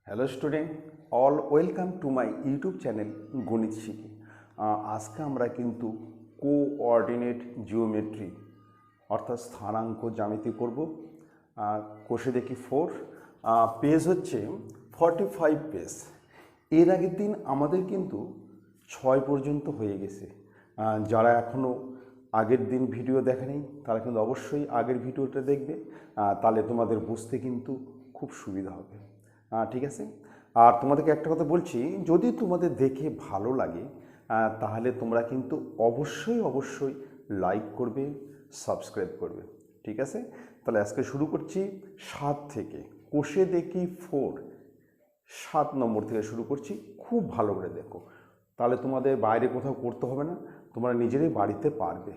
Hello student, all welcome to my YouTube channel গণিত শিখি। আজকে আমরা কিন্তু কোঅর্ডিনেট জিওমেট্রি অর্থাৎ স্থানাঙ্ক জ্যামিতি করব। কোষে দেখি 4, পেজ হচ্ছে 45 পেজ। এর আগের দিন আমাদের কিন্তু 6 পর্যন্ত হয়ে গেছে। যারা এখনও আগের দিন ভিডিও দেখেনি তারা কিন্তু অবশ্যই আগের ভিডিওটা দেখবে, তাহলে তোমাদের বুঝতে কিন্তু খুব সুবিধা হবে। ঠিক আছে। আর তোমাদেরকে একটা কথা বলছি, যদি তোমাদের দেখে ভালো লাগে তাহলে তোমরা কিন্তু অবশ্যই লাইক করবে, সাবস্ক্রাইব করবে। ঠিক আছে, তাহলে আজকে শুরু করছি 7 থেকে। কোষে দেখি 4, 7 নম্বর থেকে শুরু করছি। খুব ভালো করে দেখো, তাহলে তোমাদের বাইরে কোথাও করতে হবে না, তোমরা নিজেরাই বাড়িতে পারবে।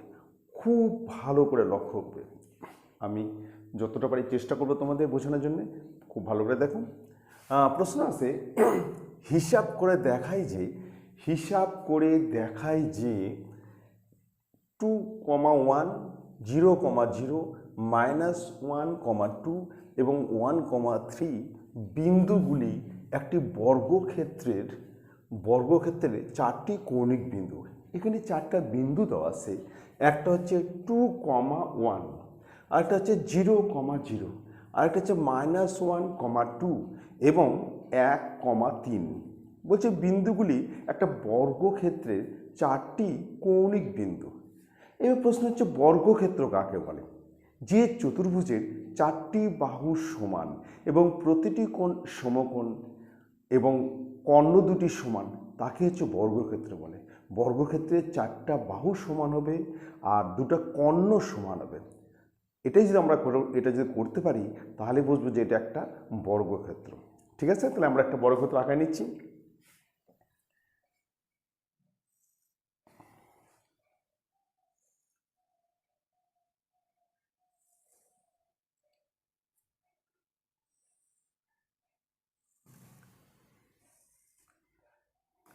খুব ভালো করে লক্ষ্য করবে, আমি যতটা পারি চেষ্টা করবো তোমাদের বোঝানোর জন্যে। খুব ভালো করে দেখো। প্রশ্ন আছে, হিসাব করে দেখায় যে 2,1, 0,0, -1,2 এবং 1,3 বিন্দুগুলি একটি বর্গক্ষেত্রের 4টি কৌণিক বিন্দু। এখানে 4টা বিন্দু দেওয়া আছে। একটা হচ্ছে 2,1, আরেকটা হচ্ছে 0,0, আরেকটা হচ্ছে -1,2 এবং 1,3। বলছে বিন্দুগুলি একটা বর্গক্ষেত্রের 4টি কৌণিক বিন্দু। এবার প্রশ্ন হচ্ছে বর্গক্ষেত্র কাকে বলে? যে চতুর্ভুজের 4টি বাহু সমান এবং প্রতিটি কোণ সমকোণ এবং কর্ণ দুটি সমান, তাকে হচ্ছে বর্গক্ষেত্র বলে। বর্গক্ষেত্রের 4টা বাহু সমান হবে আর 2টা কর্ণ সমান হবে। এটাই যদি আমরা করতে পারি তাহলে বুঝবো যে এটা একটা বর্গক্ষেত্র। ঠিক আছে, তাহলে আমরা একটা বর্গক্ষেত্র আঁকায় নিচ্ছি।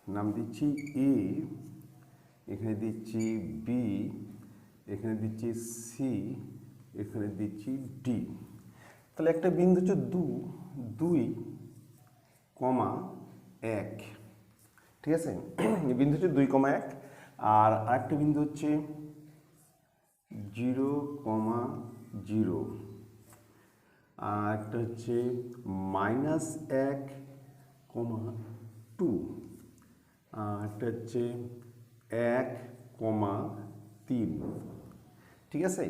নাম দিচ্ছি এ, এখানে দিচ্ছি বি, এখানে দিচ্ছি সি, এখানে দিচ্ছি ডি। তাহলে একটা বিন্দু হচ্ছে 2,1। ঠিক আছে, এই বিন্দু হচ্ছে 2,1। আর আরেকটা বিন্দু হচ্ছে 0,0, আর একটা হচ্ছে -1,2, আর একটা হচ্ছে 1,3। ঠিক আছে,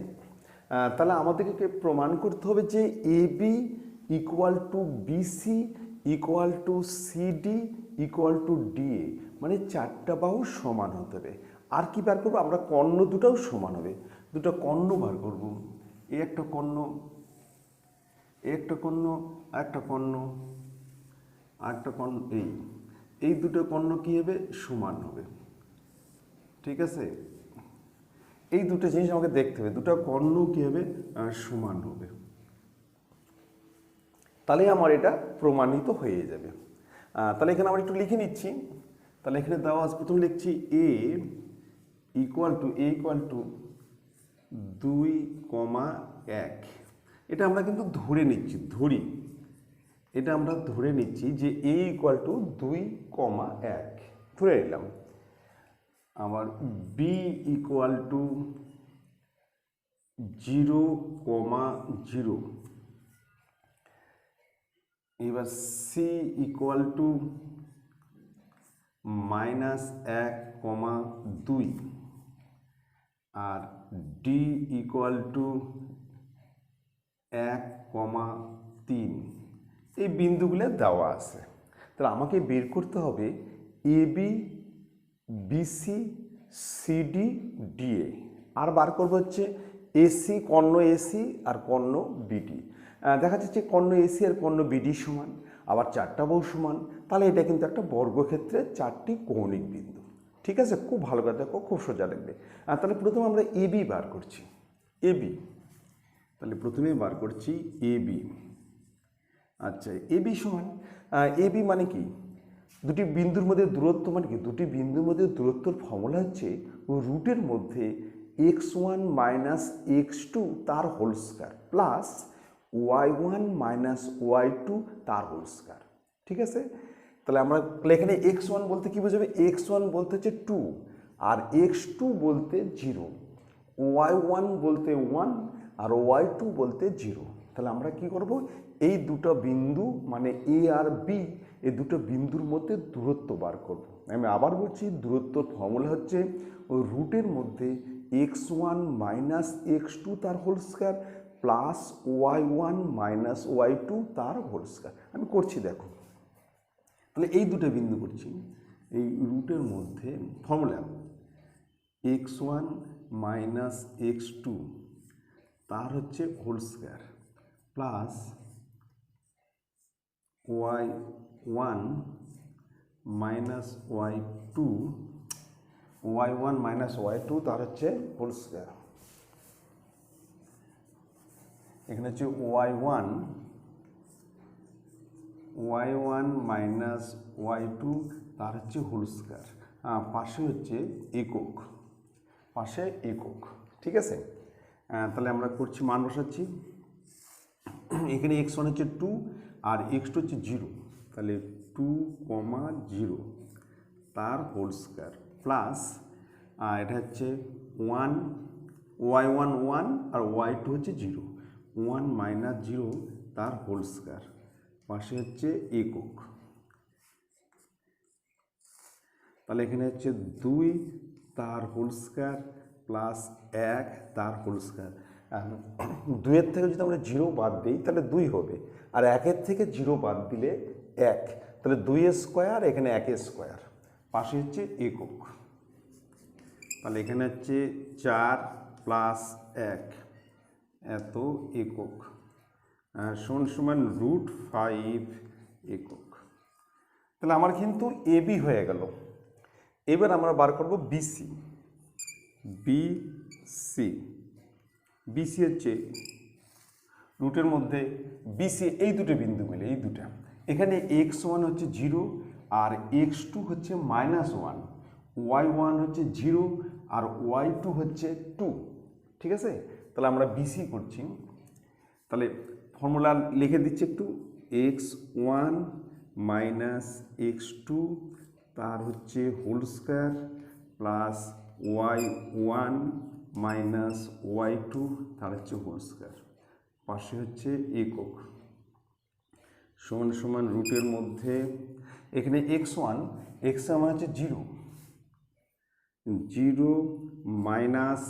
তাহলে আমাদেরকে প্রমাণ করতে হবে যে AB = BC = CD = DA, মানে 4টা বাহু সমান হতে হবে। আর কি বার করবো আমরা? কর্ণ দুটাও সমান হবে, 2টা কর্ণ বার করব। এই একটা কর্ণ, একটা কর্ণ, একটা কর্ণ, আরেকটা কর্ণ। এই 2টো কর্ণ কি হবে? সমান হবে। ঠিক আছে, এই 2টো জিনিস আমাকে দেখতে হবে, 2টা কর্ণ কি হবে? সমান হবে। তাহলে আমার এটা প্রমাণিত হয়ে যাবে। তাহলে এখানে আমরা একটু লিখে নিচ্ছি। তাহলে এখানে দেওয়া আছে, প্রথমে লিখছি A = 2,1। এটা আমরা কিন্তু ধরে নিচ্ছি, এটা আমরা ধরে নিচ্ছি যে A = 2,1 ধরে নিলাম। আবার B = 0,0, এবার C = -1,2 আর D = 1,3। এই বিন্দুগুলো দেওয়া আছে। তাহলে আমাকে বের করতে হবে AB, BC, CD, DA। আর বার করবো হচ্ছে AC, কর্ণ AC আর কর্ণ BD। দেখা যাচ্ছে কর্ণ AC আর কর্ণ BD সমান, আবার 4টা বাহু সমান। তাহলে এটা কিন্তু একটা বর্গক্ষেত্রের 4টি কৌণিক বিন্দু। ঠিক আছে, খুব ভালো করে দেখো, খুব সোজা লাগবে। তাহলে প্রথমে আমরা AB বার করছি। AB, তাহলে প্রথমে বার করছি AB। আচ্ছা, AB সমান, AB মানে কি? দুটি বিন্দুর মধ্যে দূরত্ব মানে কি? দুটি বিন্দুর মধ্যে দূরত্বর ফর্মুলা হচ্ছে রুটের মধ্যে x1 - x2 তার whole square plus y1 - y2 তার হোল স্কয়ার। ঠিক আছে, তাহলে আমরা এখানে x1 বলতে কি বোঝাবে, x1 বলতে হচ্ছে 2 আর x2 বলতে 0, y1 বলতে 1 আর y2 বলতে 0। তাহলে আমরা কি করব, এই দুটো বিন্দু মানে এ আর বি, এই দুটো বিন্দুর মধ্যে দূরত্ব বার করব। আমি আবার বলছি, দূরত্বর ফর্মুলা হচ্ছে ওই রুটের মধ্যে x1 মাইনাস x2 তার whole square plus y1 minus y2 তার হোল স্কয়ার। আমি করছি দেখো, তাহলে এই দুটো বিন্দু করছি, এই রুটের মধ্যে ফর্মুলা x1 মাইনাস x2 তার হচ্ছে whole square plus y1 minus y2 minus y2 তার হচ্ছে হোল স্কয়ার। এখানে হচ্ছে y1 মাইনাস y2 তার হচ্ছে হোল স্কয়ার, পাশে হচ্ছে একক, পাশে একক। ঠিক আছে, তাহলে আমরা করছি, মান বসাচ্ছি। এখানে x1 হচ্ছে 2 আর x2 হচ্ছে 0, তাহলে 2, 0 তার হোল স্কয়ার প্লাস এটা হচ্ছে 1 y1 1 আর y2 হচ্ছে 0, 1 মাইনাস 0 তার হোল স্কয়ার, পাশে হচ্ছে একক। তাহলে এখানে হচ্ছে 2 তার হোল স্কয়ার প্লাস 1 তার হোল স্কয়ার। 2-এর থেকে যদি আমরা 0 বাদ দিই তাহলে 2 হবে, আর 1-এর থেকে 0 বাদ দিলে 1, তাহলে 2 স্কোয়ার, এখানে 1 স্কোয়ার, পাশে হচ্ছে একক। তাহলে এখানে হচ্ছে 4 প্লাস 1 এত একক সমান √5 একক। তাহলে আমার কিন্তু এবি হয়ে গেল। এবার আমরা বার করব বিসি। বিসি হচ্ছে রুটের মধ্যে বিসি, এই দুটো বিন্দু মিলে, এই দুটা, এখানে x1 হচ্ছে 0 আর x2 হচ্ছে -1, y1 হচ্ছে 0 আর y2 হচ্ছে 2। ঠিক আছে, তাহলে আমরা বিসি করছি। তাহলে ফর্মুলা লিখে দিচ্ছি একটু, x1 মাইনাস x2 তার হচ্ছে whole square plus y1 minus y2 তার হচ্ছে হোল স্কয়ার, পাশে হচ্ছে একক, সমান রুটের মধ্যে এখানে x1 হচ্ছে 0 মাইনাস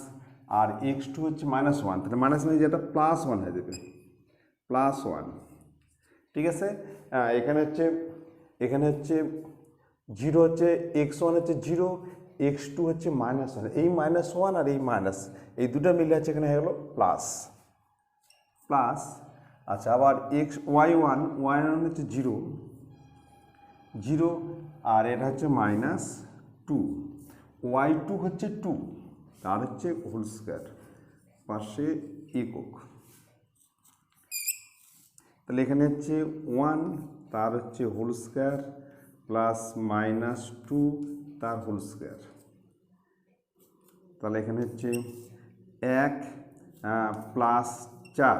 আর x2 হচ্ছে -1, তাহলে মাইনাস মানে যেটা +1 হয়ে যাবে, +1। ঠিক আছে, এখানে হচ্ছে 0 হচ্ছে x1 হচ্ছে 0, x2 হচ্ছে -1, এই -1 আর এই মাইনাস, এই দুটো মিলে আছে এখানে হয়ে গেল প্লাস। আচ্ছা, আবার y1 হচ্ছে 0 আর এটা হচ্ছে -2, y2 হচ্ছে 2 তার হচ্ছে হোল স্কয়ার, পাশে একক। তাহলে এখানে হচ্ছে 1 তার হচ্ছে হোল স্কয়ার প্লাস -2 তার হোল স্কয়ার। তাহলে এখানে হচ্ছে 1 প্লাস 4,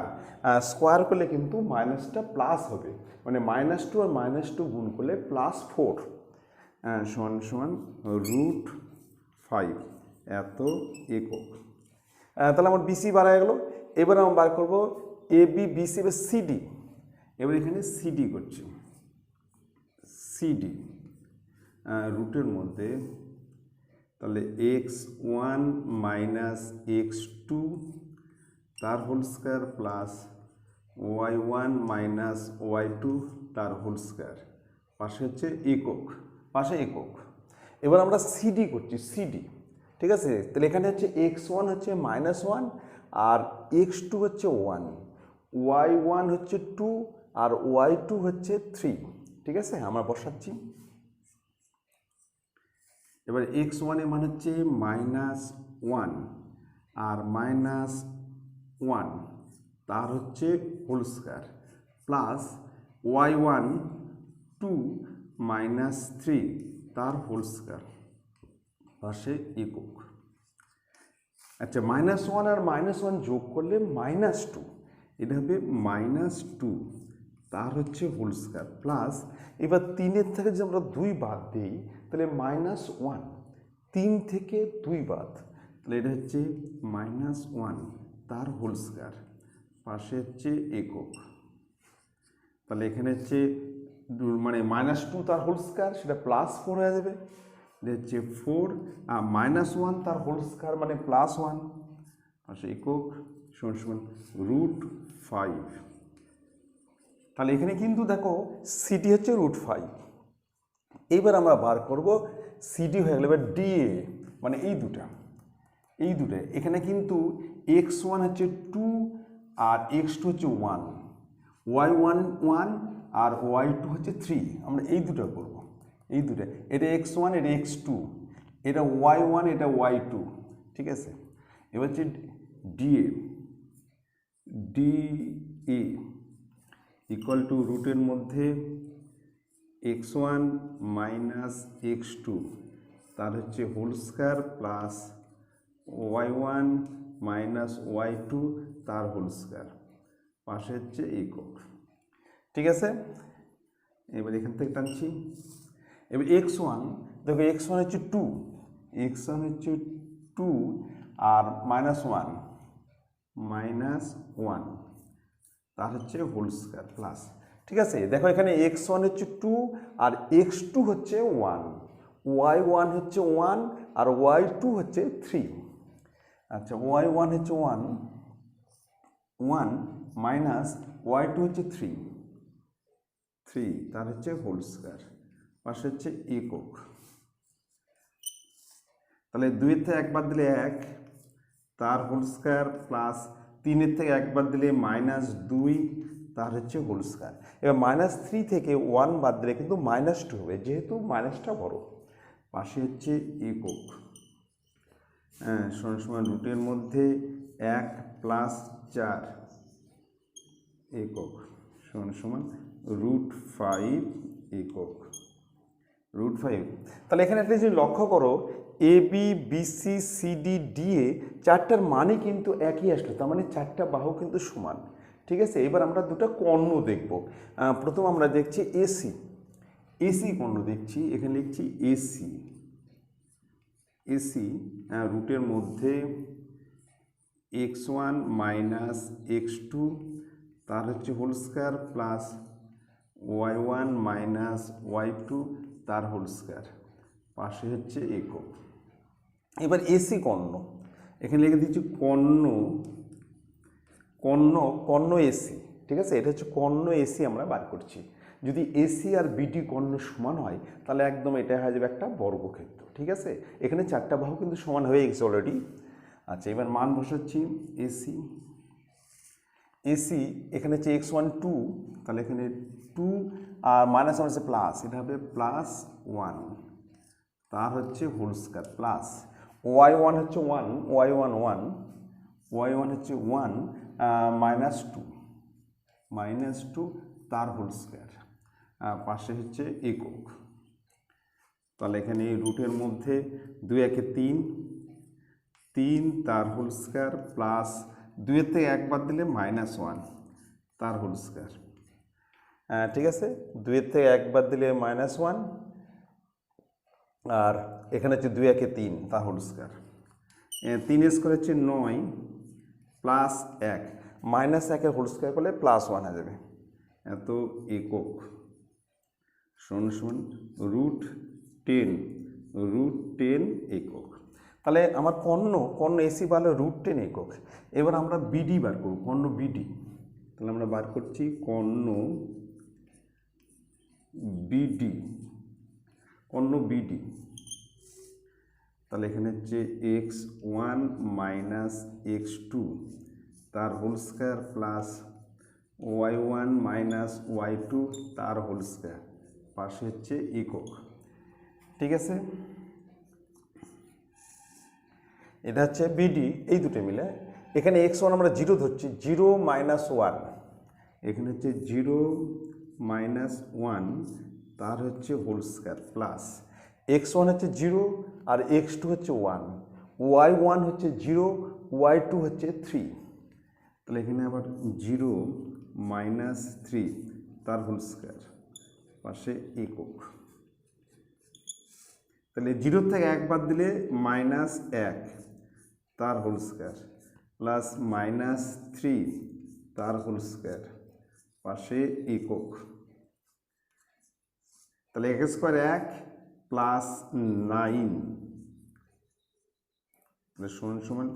স্কোয়ার করলে কিন্তু মাইনাসটা প্লাস হবে, মানে -2 আর -2 গুণ করলে +4 সমান √5 এত একক। তাহলে আমার বিসি বার হয়ে গেল। এবার আমরা বার করবো এবি, বিসি, এবার সিডি। এবার এখানে সিডি করছি, সিডি রুটের মধ্যে, তাহলে x1 মাইনাস x2 তার whole square plus y1 minus y2 তার হোল স্কয়ার, পাশে হচ্ছে একক, পাশে একক। এবার আমরা সিডি করছি, সিডি। ঠিক আছে, তাহলে এখানে হচ্ছে x1 হচ্ছে -1 আর x2 হচ্ছে 1, y1 হচ্ছে 2 আর y2 হচ্ছে 3। ঠিক আছে, আমরা বসাচ্ছি। এবার x1 এর মান হচ্ছে -1 আর -1 তার হচ্ছে হোল স্কয়ার প্লাস y1 2 -3 তার হোল স্কয়ার, পাশে একক। আচ্ছা, -1 আর -1 যোগ করলে -2, এটা হবে -2 তার হচ্ছে হোল স্কয়ার প্লাস এবার 3-এর থেকে যদি আমরা 2 বাদ দিই তাহলে -1, 3 থেকে 2 বাদ, তাহলে এটা হচ্ছে -1 তার হোল স্কয়ার, পাশে হচ্ছে একক। তাহলে এখানে হচ্ছে মানে -2 তার হোল স্কয়ার, সেটা +4 হয়ে যাবে, এটা হচ্ছে 4 আর -1 তার হোল স্কয়ার মানে +1, পাশে একক সমান √5। তাহলে এখানে কিন্তু দেখো সিটি হচ্ছে √5। এইবার আমরা বার করব সিডি হয়ে গেলে এবার ডিএ, মানে এই দুটা এখানে কিন্তু x1 হচ্ছে 2 আর x2 হচ্ছে 1, y1 1 আর y2 হচ্ছে 3। আমরা এই দুটো করব, এই দুটো, এটা x1 এটা x2, এটা y1 এটা y2, ঠিক আছে। এবার হচ্ছে ডিএ ইকুয়াল টু রুটের মধ্যে x1 মাইনাস x2 তার হচ্ছে whole square plus y1 minus y2 তার হোল স্কয়ার, পাশে হচ্ছে একক, ঠিক আছে। এবার এখান থেকে টানছি, এবার x1 দেখো x1 হচ্ছে 2, x1 হচ্ছে 2 আর -1 তার হচ্ছে হোল স্কয়ার প্লাস, ঠিক আছে। দেখো এখানে x1 হচ্ছে 2 আর x2 হচ্ছে 1, y1 হচ্ছে 1 আর y2 হচ্ছে 3। আচ্ছা y1 হচ্ছে 1 মাইনাস y2 হচ্ছে 3 তার হচ্ছে হোল স্কয়ার, পাশে হচ্ছে একক। তাহলে 2-এর থেকে 1 বাদ দিলে 1 তার হোল স্কয়ার প্লাস 3-এর থেকে 1 বাদ দিলে -2 তার হচ্ছে হোল স্কয়ার। এবার -3 থেকে 1 বাদ দিলে কিন্তু -2 হবে, যেহেতু মাইনাসটা বড়, পাশে হচ্ছে একক। হ্যাঁ সমান রুটের মধ্যে 1 প্লাস 4 একক সমান √5 একক, √5। তাহলে এখানে একটা যদি লক্ষ্য করো A B BC CD DA চারটার মানে কিন্তু একই আসলো, তার মানে চারটা বাহু কিন্তু সমান, ঠিক আছে। এবার আমরা দুটো কর্ণ দেখব। প্রথম আমরা দেখছি এসি কর্ণ দেখছি, এখানে লিখছি এসি রুটের মধ্যে x1 মাইনাস x2 তার হচ্ছে whole square plus y1 minus y2 তার হোল স্কয়ার, পাশে হচ্ছে একক। এবার এসি কর্ণ এখানে লিখে দিচ্ছি কর্ণ এসি, ঠিক আছে। এটা হচ্ছে কর্ণ এসি আমরা বার করছি। যদি এসি আর বিডি কর্ণ সমান হয় তাহলে একদম এটা হয়ে যাবে একটা বর্গক্ষেত্র, ঠিক আছে। এখানে চারটা বাহু কিন্তু সমান হয়ে গেছে অলরেডি। আচ্ছা এবার মান বসাচ্ছি এসি এখানে হচ্ছে x1 2, তাহলে এখানে 2 আর মাইনাস হচ্ছে প্লাস, এটা হবে +1 তার হচ্ছে হোল স্কয়ার প্লাস y1 হচ্ছে 1, y1 হচ্ছে 1 -2 তার হোল স্কয়ার, পাশে হচ্ছে একক। তাহলে এখানে রুটের মধ্যে 2 একে 3 তার হোল স্কয়ার প্লাস 2-এর থেকে 1 বাদ দিলে -1 তার হোল স্কয়ার, ঠিক আছে। 2-এর থেকে 1 বাদ দিলে -1 আর এখানে হচ্ছে 2 একে 3 তার হোল স্কয়ার, 3 স্কয়ার হচ্ছে 9 প্লাস 1 -1-এর হোল স্কয়ার করলে +1 হয়ে যাবে, এত একক সমান √10 একক। তাহলে আমার কর্ণ এসি বাড়লে √10 একক। এবার আমরা বিডি বার করব, কর্ণ বিডি। তাহলে আমরা বার করছি কর্ণ বিডি। তাহলে এখানে হচ্ছে x1 মাইনাস x2 তার whole square plus y1 minus y2 তার হোল স্কয়ার, পাশে হচ্ছে একক, ঠিক আছে। এটা হচ্ছে বিডি, এই দুটো মিলে। এখানে x1 আমরা 0 ধরছি, 0 - 1, এখানে হচ্ছে 0 - 1 তার হচ্ছে হোল স্কয়ার প্লাস x1 হচ্ছে 0 আর x2 হচ্ছে 1, y1 হচ্ছে 0, y2 হচ্ছে 3। তাহলে এখানে আবার 0 - 3 তার হোল স্কোয়ার পাশে একক। তাহলে 0 থেকে 1 বাদ দিলে -1 তার হোল স্কোয়ার প্লাস -3 তার হোল স্কোয়ার পাশে একক। তাহলে x স্কোয়ার 1 প্লাস 9 সমান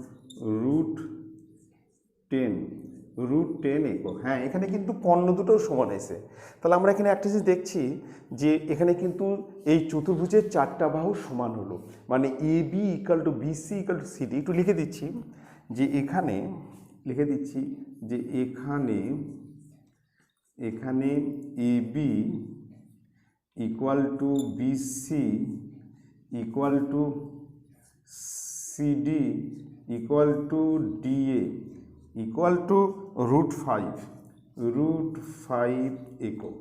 √10 একক। হ্যাঁ, এখানে কিন্তু কর্ণ দুটোও সমান হয়েছে। তাহলে আমরা এখানে একটা জিনিস দেখছি যে এখানে কিন্তু এই চতুর্ভুজের 4টা বাহু সমান হলো, মানে AB = BC = CD। একটু লিখে দিচ্ছি যে এখানে AB = BC = CD = DA √5 একক।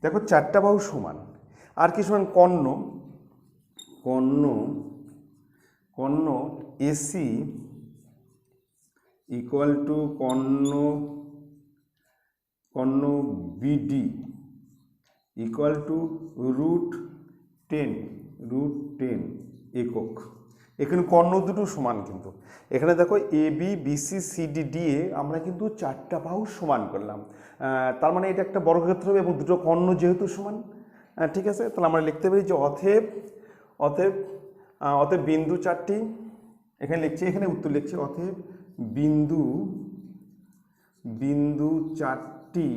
দেখো 4টা বাহু সমান। আর কি সমান? কর্ণ AC কর্ণ BD √10 একক। এখানে কর্ণ দুটো সমান, কিন্তু এখানে দেখো AB BC CD DA আমরা কিন্তু 4টা বাহু সমান করলাম। তার মানে এটা একটা বর্গক্ষেত্র হবে এবং দুটো কর্ণ যেহেতু সমান, ঠিক আছে। তাহলে আমরা লিখতে পারি যে অতএব বিন্দু 4টি, এখানে লিখছি, এখানে উত্তর লিখছি, অতএব বিন্দু 4টি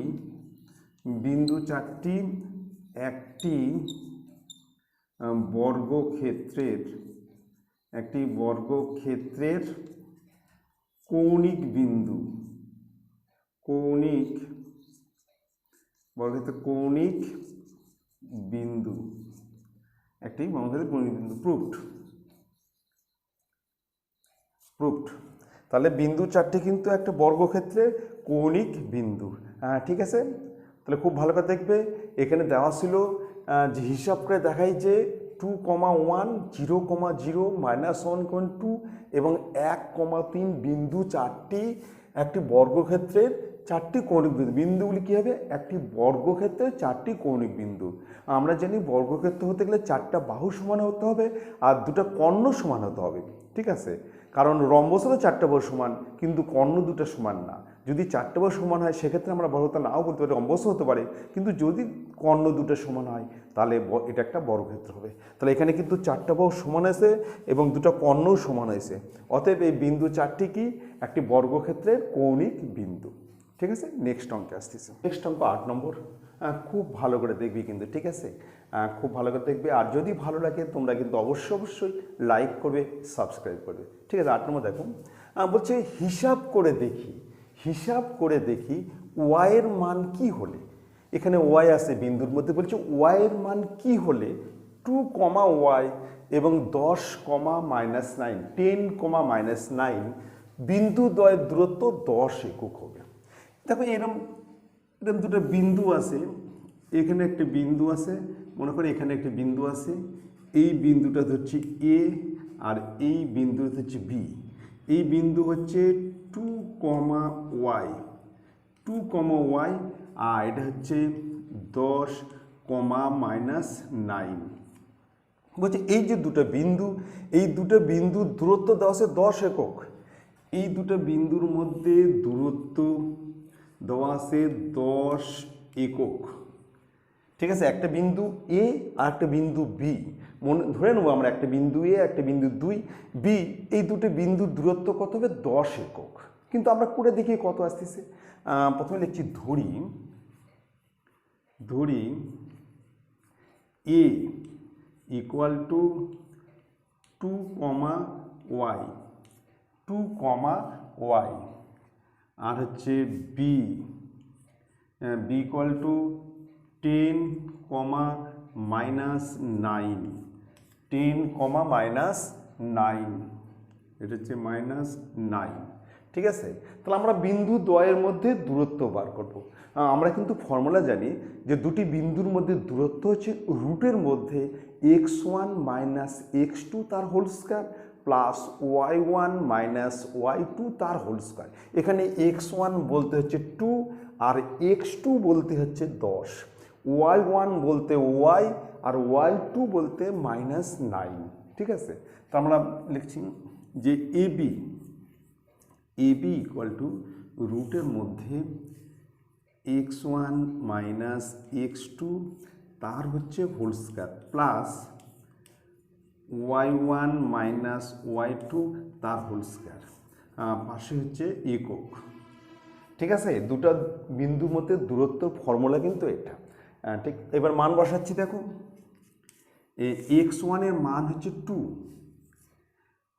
একটি বর্গক্ষেত্রের কৌণিক বিন্দু একটি বর্গক্ষেত্রের কৌণিক বিন্দু। প্রুফড। তাহলে বিন্দু 4টি কিন্তু একটা বর্গক্ষেত্রের কৌণিক বিন্দু। ঠিক আছে। তাহলে খুব ভালো করে দেখবে, এখানে দেওয়া ছিল যে হিসাব করে দেখাই যে 2,1 0,0 -1,2 এবং 1,3 বিন্দু 4টি একটি বর্গক্ষেত্রের 4টি কৌণিক বিন্দু। বিন্দুগুলি কী হবে? একটি বর্গক্ষেত্রের 4টি কৌণিক বিন্দু। আমরা জানি বর্গক্ষেত্র হতে গেলে 4টা বাহু সমান হতে হবে আর 2টা কর্ণ সমান হতে হবে, ঠিক আছে। কারণ রম্বসও তো 4টা বাহু সমান, কিন্তু কর্ণ 2টা সমান না। যদি 4টা বাহু সমান হয় সেক্ষেত্রে আমরা বর্গক্ষেত্র নাও বলতে পারি, রম্বসও হতে পারে, কিন্তু যদি কর্ণ 2টা সমান হয় তাহলে এটা একটা বর্গক্ষেত্র হবে। তাহলে এখানে কিন্তু 4টা বাহু সমান হয়েছে এবং 2টা কর্ণও সমান হয়েছে। অতএব এই বিন্দু 4টি কি? একটি বর্গক্ষেত্রের কৌণিক বিন্দু। ঠিক আছে। নেক্সট অঙ্কে আসতেছে। নেক্সট অঙ্ক 8 নম্বর। খুব ভালো করে দেখবি কিন্তু, ঠিক আছে, খুব ভালো করে দেখবে। আর যদি ভালো লাগে তোমরা কিন্তু অবশ্যই লাইক করবে, সাবস্ক্রাইব করবে, ঠিক আছে। 8 নম্বর দেখো, বলছে হিসাব করে দেখি ওয়াইয়ের মান কি হলে, এখানে ওয়াই আছে বিন্দুর মধ্যে, বলছে ওয়াইয়ের মান কি হলে 2, এবং 10, -9 10, -9 বিন্দু দ্বয়ের দূরত্ব 10 একক হবে। দেখো এরকম দুটো বিন্দু আছে, এখানে একটা বিন্দু আছে, মনে করি এখানে একটা বিন্দু আছে, এই বিন্দুটা হচ্ছে এ আর এই বিন্দুটা হচ্ছে বি। এই বিন্দু হচ্ছে 2, y আর এটা হচ্ছে 10, -9। বলছে এই যে দুটো বিন্দু, এই দুটো বিন্দুর দূরত্ব দেওয়া আছে 10 একক। এই দুটো বিন্দুর মধ্যে দূরত্ব দেওয়া আছে 10 একক, ঠিক আছে। একটা বিন্দু এ আর একটা বিন্দু বি, ধরে নেবো আমরা একটা বিন্দু এ একটা বিন্দু 2 বি, এই দুটো বিন্দুর দূরত্ব কত হবে? 10 একক। কিন্তু আমরা করে দেখি কত আসতেছে। প্রথমে লিখছি ধরি এ ইকুয়াল টু 2, y আর হচ্ছে বি ইকুয়াল টু 10, -9 এটা হচ্ছে -9, ঠিক আছে। তাহলে আমরা বিন্দু দ্বয়ের মধ্যে দূরত্ব বার করব। আমরা কিন্তু ফর্মুলা জানি যে দুটি বিন্দুর মধ্যে দূরত্ব হচ্ছে রুটের মধ্যে x1 - x2 তার whole square plus y1 - y2 তার হোল স্কয়ার। এখানে x1 বলতে হচ্ছে 2 আর x2 বলতে হচ্ছে 10, y1 বলতে y, আর y2 বলতে -9। ঠিক আছে, তো আমরা লিখছি যে ab ইকুয়াল টু রুটের মধ্যে x1 মাইনাস x2 তার হচ্ছে whole square plus y1 minus y2 তার হোল স্কয়ার, পাশে হচ্ছে একক। ঠিক আছে, দুটো বিন্দুর মধ্যে দূরত্ব ফর্মুলা কিন্তু এটা। ঠিক, এবার মান বসাচ্ছি। দেখো x1 এর মান হচ্ছে 2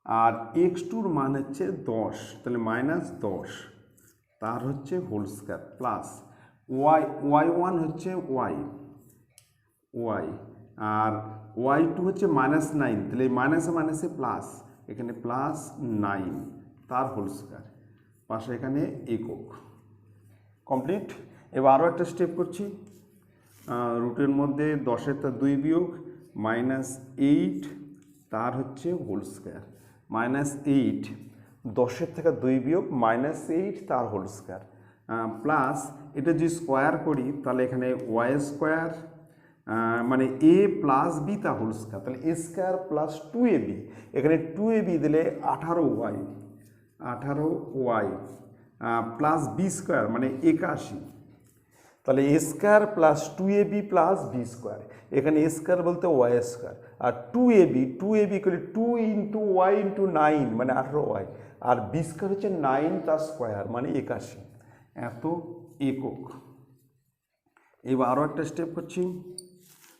আর x2 মান হচ্ছে 10, তাহলে -10 তার হচ্ছে হোল স্কয়ার প্লাস y1 হচ্ছে y আর y2 হচ্ছে -9, তাহলে মাইনাসে মাইনাসে প্লাস, এখানে +9 তার হোল স্কয়ার, পাশে এখানে একক। কমপ্লিট। এবার আরও একটা স্টেপ করছি। রুটের মধ্যে 10-এর 2 বিয়োগ -8 তার হচ্ছে হোল স্কয়ার, -8 10-এর 2 বিয়োগ -8 তার হোল স্কয়ার, প্লাস এটা যদি স্কোয়ার করি তাহলে এখানে ওয়াই স্কোয়ার মানে a প্লাস বি তার হোল স্কয়ার, তাহলে a স্কোয়ার প্লাস 2ab, এখানে 2ab দিলে 18y প্লাস বি স্কোয়ার মানে 81, তাহলে a square plus 2ab plus B square, এখানে a স্কোয়ার বলতে ওয়াই স্কোয়ার, আর 2ab করে 2 ইন্টু ওয়াই ইন্টু 9 মানে 18y, আর বি স্কোয়ার হচ্ছে 9 তার স্কোয়ার মানে 81, এত একক। এবার আরও একটা স্টেপ করছি।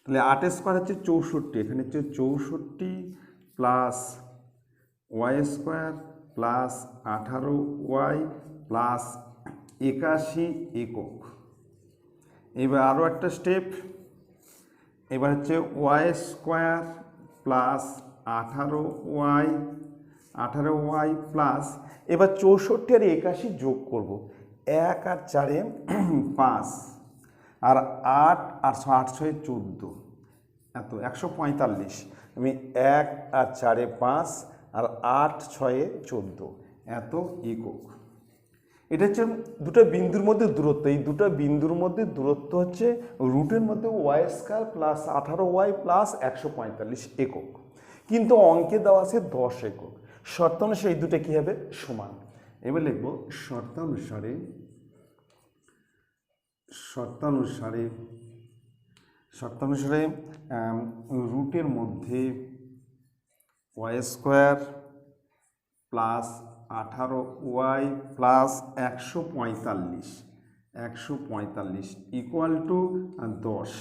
তাহলে 8 স্কোয়ার হচ্ছে 64, এখানে হচ্ছে 64 plus Y square plus 18y plus 81 একক। এবার আরও একটা স্টেপ, এবার হচ্ছে Y square plus 18y plus, এবার 64 আর 81 যোগ করব, 1 আর 4-এ 5 আর 8 আর 8 6 14, এত 145, আমি 1 আর 4-এ 5 আর 8 6-এ 14, এত একক। এটা হচ্ছে দুটো বিন্দুর মধ্যে দূরত্ব, এই দুটো বিন্দুর মধ্যে দূরত্ব হচ্ছে রুটের মধ্যে Y square plus 18y plus 145 একক, কিন্তু অঙ্কে দেওয়া আছে 10 একক। শর্তানুসারে এই দুটো কী হবে? সমান। এবার লিখব শর্তানুসারে রুটের মধ্যে Y square plus 18y plus 145 equal to 10।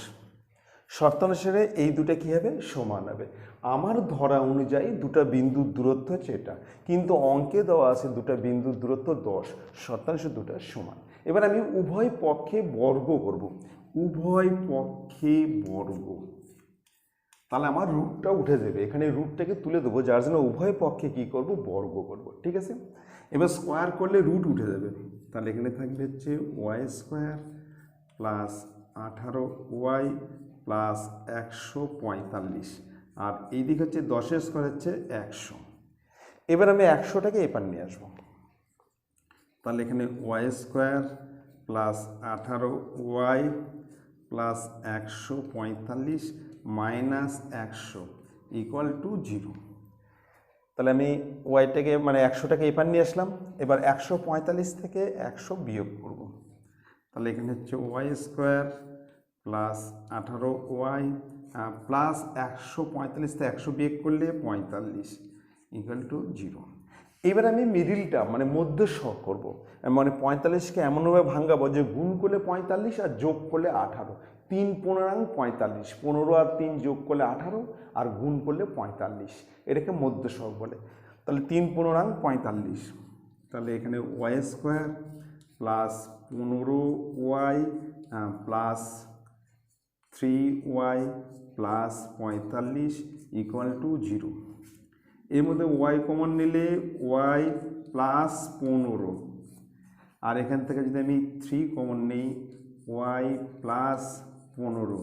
শর্তানুসারে এই দুটো কী হবে? সমান হবে। আমার ধরা অনুযায়ী দুটো বিন্দুর দূরত্ব হচ্ছে এটা, কিন্তু অঙ্কে দেওয়া আছে দুটো বিন্দুর দূরত্ব 10, শর্তানুসারে দুটো সমান। এবার আমি উভয় পক্ষে বর্গ করব, তাহলে আমার রুটটা উঠে যাবে, এখানে রুটটাকে তুলে দেবো, যার জন্য উভয় পক্ষে কী করব? বর্গ করব। ঠিক আছে, এবার স্কোয়ার করলে রুট উঠে যাবে, তাহলে এখানে থাকবে হচ্ছে Y square plus 18y plus 145, আর এই দিক হচ্ছে 10-এর স্কোয়ার হচ্ছে 100। এবার আমি 100টাকে এপার নিয়ে আসবো, তাহলে এখানে Y square plus 18y plus 145 minus 100 equal to 0। তাহলে আমি ওয়াইটাকে মানে 100টাকে এপার নিয়ে আসলাম, এবার 145 থেকে 100 বিয়োগ করব, তাহলে এখানে হচ্ছে Y square plus 18y plus 145 থেকে 100 বিয়োগ করলে 45 ইকুয়াল টু 0। এবার আমি মিডিলটা মানে মধ্য সহগ করবো, মানে 45কে এমনভাবে ভাঙাবো যে গুণ করলে 45 আর যোগ করলে 18, 3 15 45, 15 আর 3 যোগ করলে 18 আর গুণ করলে 45, এটাকে মধ্য সহগ বলে। তাহলে 3 15 45, তাহলে এখানে Y square plus 15y plus 3y plus 45 equal to 0। এর মধ্যে ওয়াই কমন নিলে ওয়াই প্লাস 15, আর এখান থেকে যদি আমি 3 কমন নিই ওয়াই প্লাস 15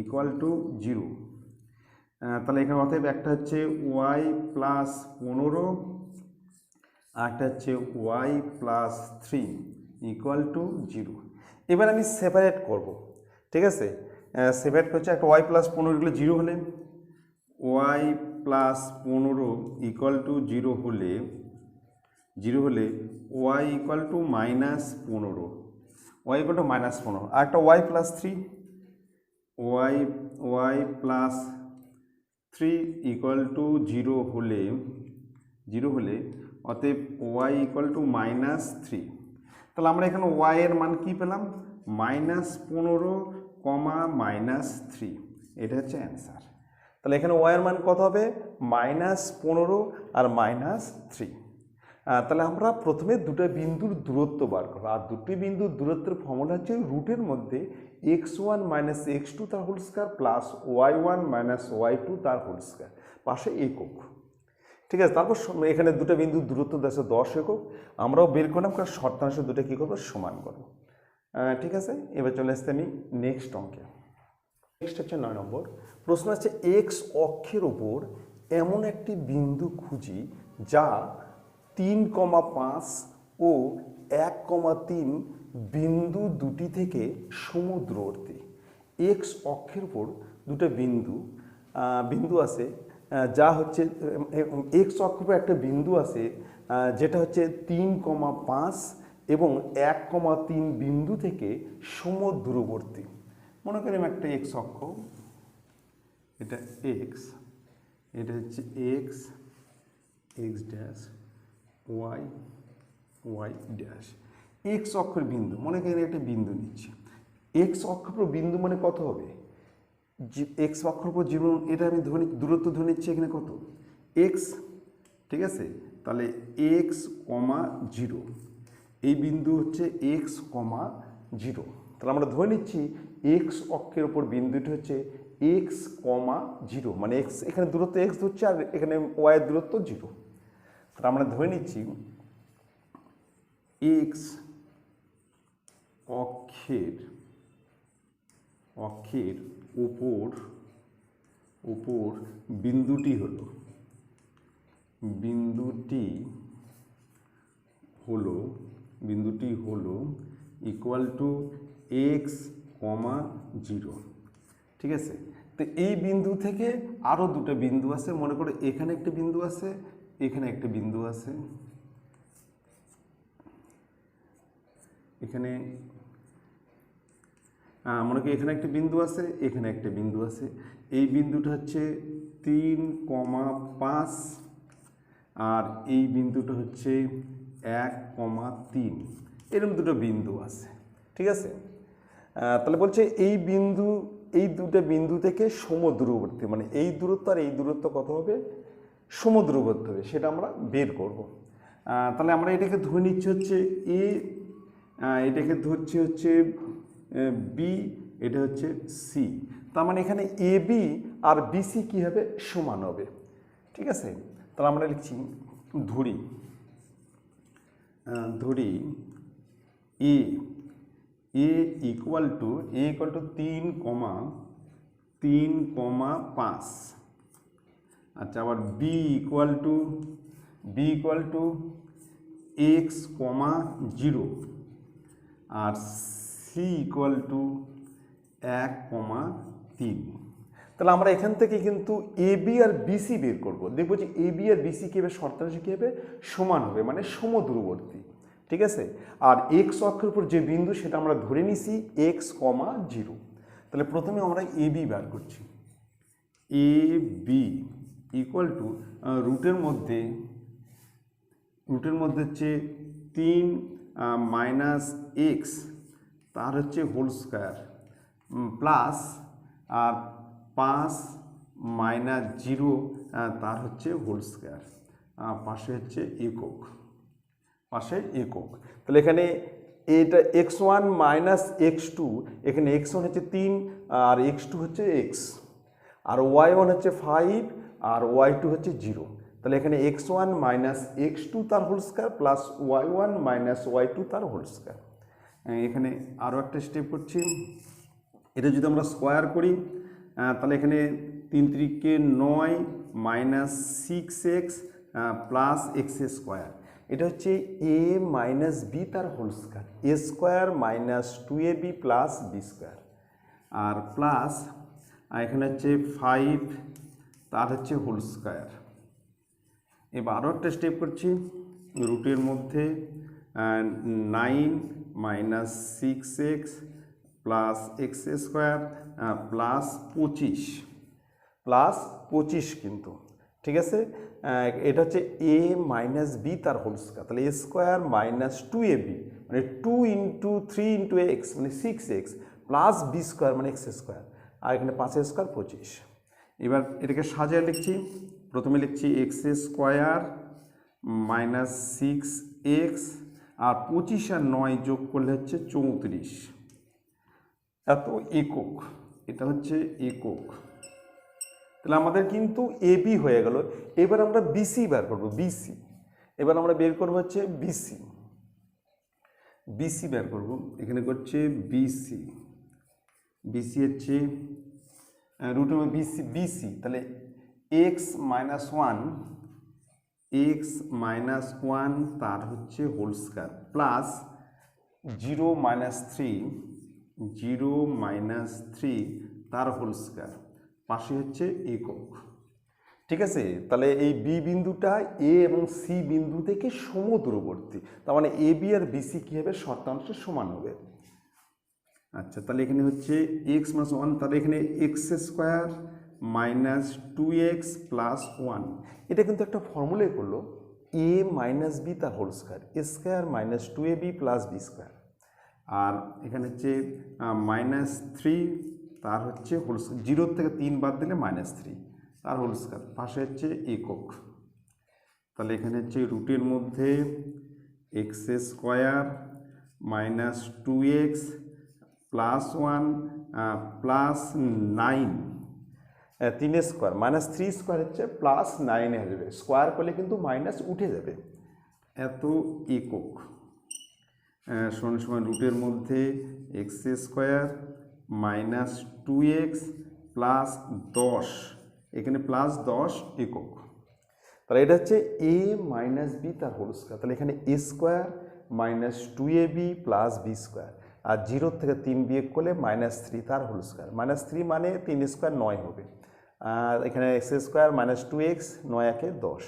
ইকুয়াল টু 0। তাহলে এখানে অতএব একটা হচ্ছে ওয়াই প্লাস 15 আর একটা হচ্ছে ওয়াই প্লাস 3 ইকুয়াল টু 0। এবার আমি সেপারেট করব, ঠিক আছে। সেপারেট করছে একটা ওয়াই প্লাস 15 এগুলো 0 হলে, ওয়াই প্লাস 15 ইকুয়াল টু 0 হলে Y equal to -15, Y equal to -15, আর একটা Y plus 3, Y plus 3 equal to 0 হলে অতএব ওয়াই ইকুয়াল টু -3। তাহলে আমরা এখানে ওয়াই এর মান কি পেলাম? -15, -3, এটা হচ্ছে অ্যান্সার। তাহলে এখানে ওয়াই এর মান কত হবে? -15 আর -3। তাহলে আমরা প্রথমে দুটো বিন্দুর দূরত্ব বার করব, আর দুটি বিন্দুর দূরত্বের ফর্মুলা হচ্ছে রুটের মধ্যে x1 - x2 তার whole square plus y1 - y2 তার হোল স্কয়ার, পাশে একক, ঠিক আছে। তারপর এখানে দুটো বিন্দুর দূরত্ব দেশে 10 একক, আমরাও বের করলাম, কারণ শর্তাংশ দুটো কী করবো? সমান করবো, ঠিক আছে। এবার চলে আসতে আমি নেক্সট অঙ্কে। নেক্সট হচ্ছে 9 নম্বর প্রশ্ন। হচ্ছে এক্স অক্ষের উপর এমন একটি বিন্দু খুঁজি যা 3,5 ও 1,3 বিন্দু দুটি থেকে সমুদ্রবর্তী। এক্স অক্ষের উপর দুটো বিন্দু আছে, যা হচ্ছে এক্স অক্ষের উপর একটা বিন্দু আছে যেটা হচ্ছে 3,5 এবং 1,3 বিন্দু থেকে সমুদ্রবর্তী। মনে করি একটা এক্স অক্ষ, এটা এক্স, এটা হচ্ছে X, X dash, Y, Y dash. X অক্ষের বিন্দু, মনে করি একটা বিন্দু নিচ্ছে। এক্স অক্ষের উপর বিন্দু মানে কত হবে? এক্স অক্ষের উপর জীবন, এটা আমি দূরত্ব ধরে নিচ্ছি এখানে কত? এক্স, ঠিক আছে। তাহলে এক্স, 0, এই বিন্দু হচ্ছে এক্স, 0। তাহলে আমরা ধরে নিচ্ছি এক্স অক্ষের উপর বিন্দুটি হচ্ছে এক্স, 0, মানে এক্স, এখানে দূরত্ব এক্স ধরছে আর এখানে ওয়াইয়ের দূরত্ব 0। তাহলে আমরা ধরে নিচ্ছি এক্স অক্ষের উপর বিন্দুটি হলো ইকুয়াল টু এক্স, 0, ঠিক আছে। তো এই বিন্দু থেকে আরও দুটো বিন্দু আছে, মনে করো এখানে একটা বিন্দু আছে, এখানে একটা বিন্দু আছে, এখানে মনে করি এখানে একটা বিন্দু আছে, এখানে একটা বিন্দু আছে। এই বিন্দুটা হচ্ছে 3,5 আর এই বিন্দুটা হচ্ছে 1,3, এরকম দুটো বিন্দু আছে, ঠিক আছে। তাহলে বলছে এই দুটো বিন্দু থেকে সমদূরবর্তী, মানে এই দূরত্ব আর এই দূরত্ব কত হবে? সমদূরবর্তী হবে, সেটা আমরা বের করব। তাহলে আমরা এটাকে ধরে নিচ্ছি হচ্ছে এ, এটাকে ধরছি হচ্ছে বি, এটা হচ্ছে সি। তার মানে এখানে এ বি আর বিসি কী হবে? সমান হবে, ঠিক আছে। তাহলে আমরা লিখছি ধরি এ ইকুয়াল টু 3,5, আচ্ছা। আবার বি ইকুয়াল টু এক্স, 0 আর সি ইকুয়াল টু 1,3। তাহলে আমরা এখান থেকে কিন্তু এ বি আর বিসি বের করব। দেখবো যে এ বি আর বিসি কী হবে? শর্তাংশ কী হবে? সমান হবে, মানে সমদূরবর্তী, ঠিক আছে। আর এক্স অক্ষের উপর যে বিন্দু সেটা আমরা ধরে নিছি এক্স, 0। তাহলে প্রথমে আমরা এ বি বার করছি। এ বি ইকুয়াল টু রুটের মধ্যে হচ্ছে 3 - এক্স তার হচ্ছে হোল স্কয়ার প্লাস আর 5 - 0 তার হচ্ছে হোল স্কয়ার, পাশে হচ্ছে একক, তাহলে এখানে এটা x1 - x2, এখানে x1 হচ্ছে 3 আর x2 হচ্ছে x, আর y1 হচ্ছে 5 আর y2 হচ্ছে 0। তাহলে এখানে x1 - x2 তার whole square plus y1 - y2 তার হোল স্কয়ার। এখানে আরও একটা স্টেপ করছি, এটা যদি আমরা স্কোয়ার করি তাহলে এখানে 3 × 3 = 9 - 6x প্লাস x² এটা হচ্ছে এ মাইনাস বি তার whole square, a square minus 2ab plus B square, আর প্লাস এখানে হচ্ছে 5 তার হচ্ছে হোল স্কোয়ার। এবার আরও একটা স্টেপ করছি, রুটের মধ্যে 9 minus 6x plus x square plus 25 কিন্তু, ঠিক আছে। এটা হচ্ছে এ মাইনাস বি তার হোল স্কোয়ার, তাহলে এ স্কোয়ার মাইনাস 2ab মানে 2 ইন্টু 3 ইন্টু এক্স মানে 6x প্লাস বি স্কোয়ার মানে এক্স স্কোয়ার, আর এখানে 5 স্কোয়ার 25। এবার এটাকে সাজিয়ে লিখছি, প্রথমে লিখছি এক্স স্কোয়ার মাইনাস 6x আর 25 আর 9 যোগ করলে হচ্ছে 34, এত একক, এটা হচ্ছে একক। তাহলে আমাদের কিন্তু এবি হয়ে গেল। এবার আমরা বিসি বের করব, বিসি এবার আমরা বের করব হচ্ছে বিসি বের করব। এখানে করছে বিসি হচ্ছে রুট হবে বিসি, তাহলে এক্স মাইনাস ওয়ান তার হচ্ছে হোল স্কোয়ার প্লাস 0 মাইনাস 3 তার হোল স্কোয়ার, পাশে হচ্ছে একক, ঠিক আছে। তাহলে এই বি বিন্দুটা এ এবং সি বিন্দু থেকে সমদূরবর্তী, তার মানে এ বি আর বিসি কী হবে, শর্তাংশের সমান হবে। আচ্ছা, তাহলে এখানে হচ্ছে এক্স মাইনাস ওয়ান, তাহলে এখানে x square minus 2x plus 1, এটা কিন্তু একটা ফর্মুলাই করলো, এ মাইনাস বি তার whole square, a square minus 2ab plus B square, আর এখানে হচ্ছে মাইনাস 3 তার হচ্ছে হোল স্কোয়ার, 0 থেকে 3 বাদ দিলে মাইনাস 3 তার হোল স্কোয়ার, পাশে হচ্ছে একক। তাহলে এখানে হচ্ছে রুটের মধ্যে x square minus 2x plus 1 plus 9, 3 square minus 3 square হচ্ছে প্লাস 9 হয়ে যাবে, স্কোয়ার করলে কিন্তু মাইনাস উঠে যাবে, এত একক সমান রুটের মধ্যে x square minus 2x plus 10, এখানে প্লাস 10 একক। তাহলে এটা হচ্ছে এ মাইনাস বি তার হোল স্কোয়ার, তাহলে এখানে a square minus 2ab plus B square, আর 0 থেকে 3 বিয়োগ করলে মাইনাস 3 তার হোল স্কোয়ার, মাইনাস 3 মানে 3 স্কোয়ার 9 হবে, আর এখানে এক্স স্কোয়ার মাইনাস 2x 9 একে 10।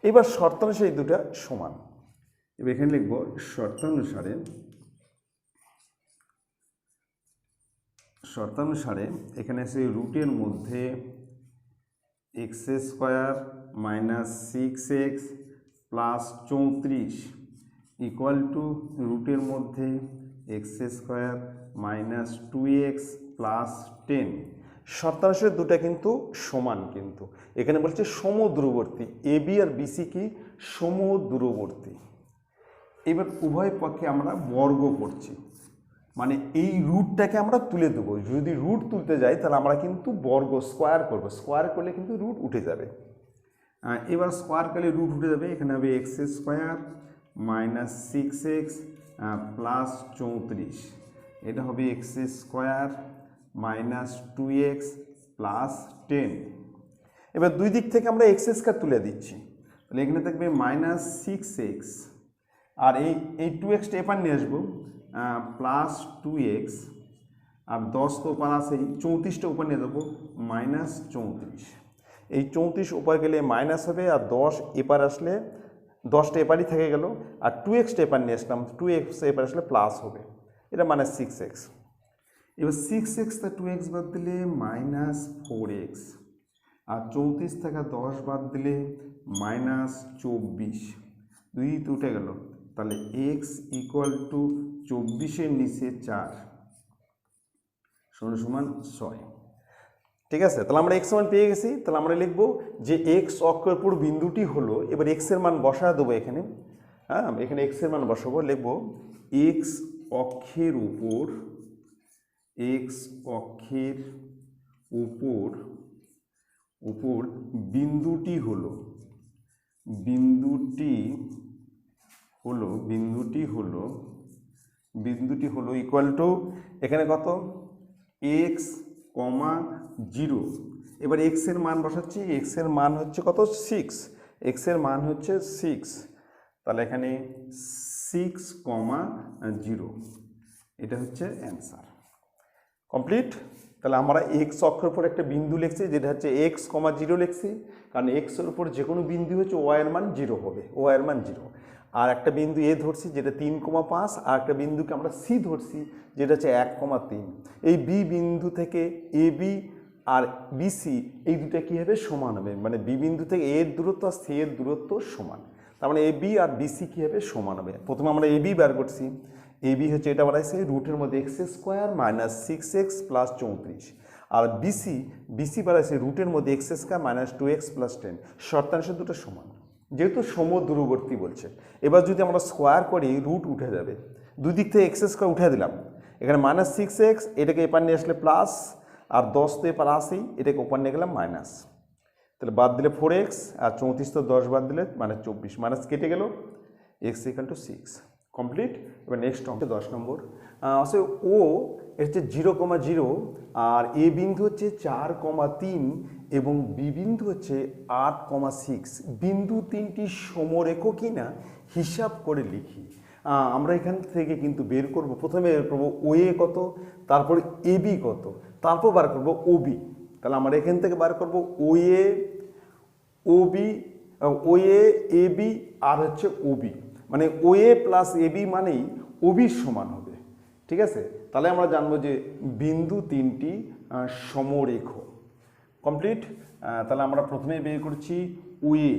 এবার শর্তানুসারে এই দুটা সমান, এবার এখানে লিখব শর্তানুসারে এখানে সেই রুটের মধ্যে x square minus 6x plus 34 equal to রুটের মধ্যে x square minus 2x plus 10। শর্তানুসারে দুটা কিন্তু সমান, কিন্তু এখানে বলছে সমদূরবর্তী, এ বি আর বিসি কি সমদূরবর্তী। এবার উভয় পক্ষে আমরা বর্গ করছি, মানে এই রুটটাকে আমরা তুলে দেবো, যদি রুট তুলতে যাই তাহলে আমরা কিন্তু বর্গ স্কোয়ার করবো, স্কোয়ার করলে কিন্তু রুট উঠে যাবে। এবার স্কোয়ার করলে রুট উঠে যাবে, এখানে হবে x square minus 6x plus 34, এটা হবে x square minus 2x plus 10। এবার দুই দিক থেকে আমরা এক্স স্কোয়ার তুলে দিচ্ছি, তাহলে এখানে থাকবে মাইনাস 6x, আর এই 2xটা এপার নিয়ে আসবো প্লাস 2x, আর 10 তো ওপার আছে, 34টা উপর নিয়ে যাবো মাইনাস 34, এই 34 উপর গেলে মাইনাস হবে, আর 10 এপার আসলে 10টা এপারই থেকে গেল, আর 2xটা এপার নিয়ে আসলাম, 2x এপার আসলে প্লাস হবে, এটা মাইনাস 6x। এবার 6x থেকে 2x বাদ দিলে মাইনাস 4x, আর 34 থেকে 10 বাদ দিলে মাইনাস 24, 2 তো উঠে গেল, তাহলে x ইকুয়াল টু 24-এর নিচে 4 সমান 6, ঠিক আছে। তাহলে আমরা x মান পেয়ে গেছি, তাহলে আমরা লিখব যে x অক্ষের উপর বিন্দুটি হলো, এবার x এর মান বসা দেবো এখানে, হ্যাঁ এখানে x এর মান বসাবো, লিখব x অক্ষের উপর বিন্দুটি হলো ইকুয়াল টু এখানে কত x, 0। এবার x এর মান বসাচ্ছি, x এর মান হচ্ছে কত 6, x এর মান হচ্ছে 6, তাহলে এখানে 6,0 এটা হচ্ছে অ্যান্সার। কমপ্লিট। তাহলে আমরা এক্স অক্ষের উপর একটা বিন্দু লিখছি, যেটা হচ্ছে x,0 লিখছি, কারণ এক্সের উপর যে কোনো বিন্দু হচ্ছে ওয়াইয়ের মান 0 হবে, ওয়াইয়ের মান 0। আর একটা বিন্দু এ ধরছি যেটা 3,5, আর একটা বিন্দুকে আমরা সি ধরছি যেটা হচ্ছে 1,3। এই বি বিন্দু থেকে এ বি আর বিসি এই দুটো কী হবে, সমান হবে, মানে বি বিন্দু থেকে এর দূরত্ব আর সি এর দূরত্ব সমান, তার মানে এ বি আর বিসি কী হবে, সমান হবে। প্রথমে আমরা এ বি বার করছি, এ বি হচ্ছে এটা বাড়াইছে রুটের মধ্যে x² - 6x + 34, আর বিসি বিসি বাড়াইছে রুটের মধ্যে x² - 2x + 10। শর্তাংশ দুটো সমান, যেহেতু সমদূরবর্তী বলছে। এবার যদি আমরা স্কোয়ার করি রুট উঠে যাবে, দুই দিক থেকে x² উঠে দিলাম, এখানে -6x, এটাকে এপার নিয়ে আসলে প্লাস, আর 10 তো এপার আসেই, এটাকে ওপার নিয়ে গেলাম মাইনাস, তাহলে বাদ দিলে 4x, আর 34 তো 10 বাদ দিলে -24, মাইনাস কেটে গেল, x = 6। কমপ্লিট। এবার নেক্সট অঙ্কে 10 নম্বর আছে ও এর হচ্ছে 0,0, আর এ বিন্দু হচ্ছে 4,3 এবং বি বিন্দু হচ্ছে 8,6। বিন্দু তিনটি সমরেখ কিনা হিসাব করে লিখি। আমরা এখান থেকে কিন্তু বের করব, প্রথমে বের করবো ও এ কত, তারপর এ বি কত, তারপর বার করব ও বি। তাহলে আমরা এখান থেকে বার করব ও এ, ও বি, ও এ বি আর হচ্ছে ও বি, মানে ও এ প্লাস এ বি মানেই ও বির সমান হবে। ঠিক আছে, তাহলে আমরা জানবো যে বিন্দু তিনটি সমরেখ। কমপ্লিট। তাহলে আমরা প্রথমে বের করছি ও এ,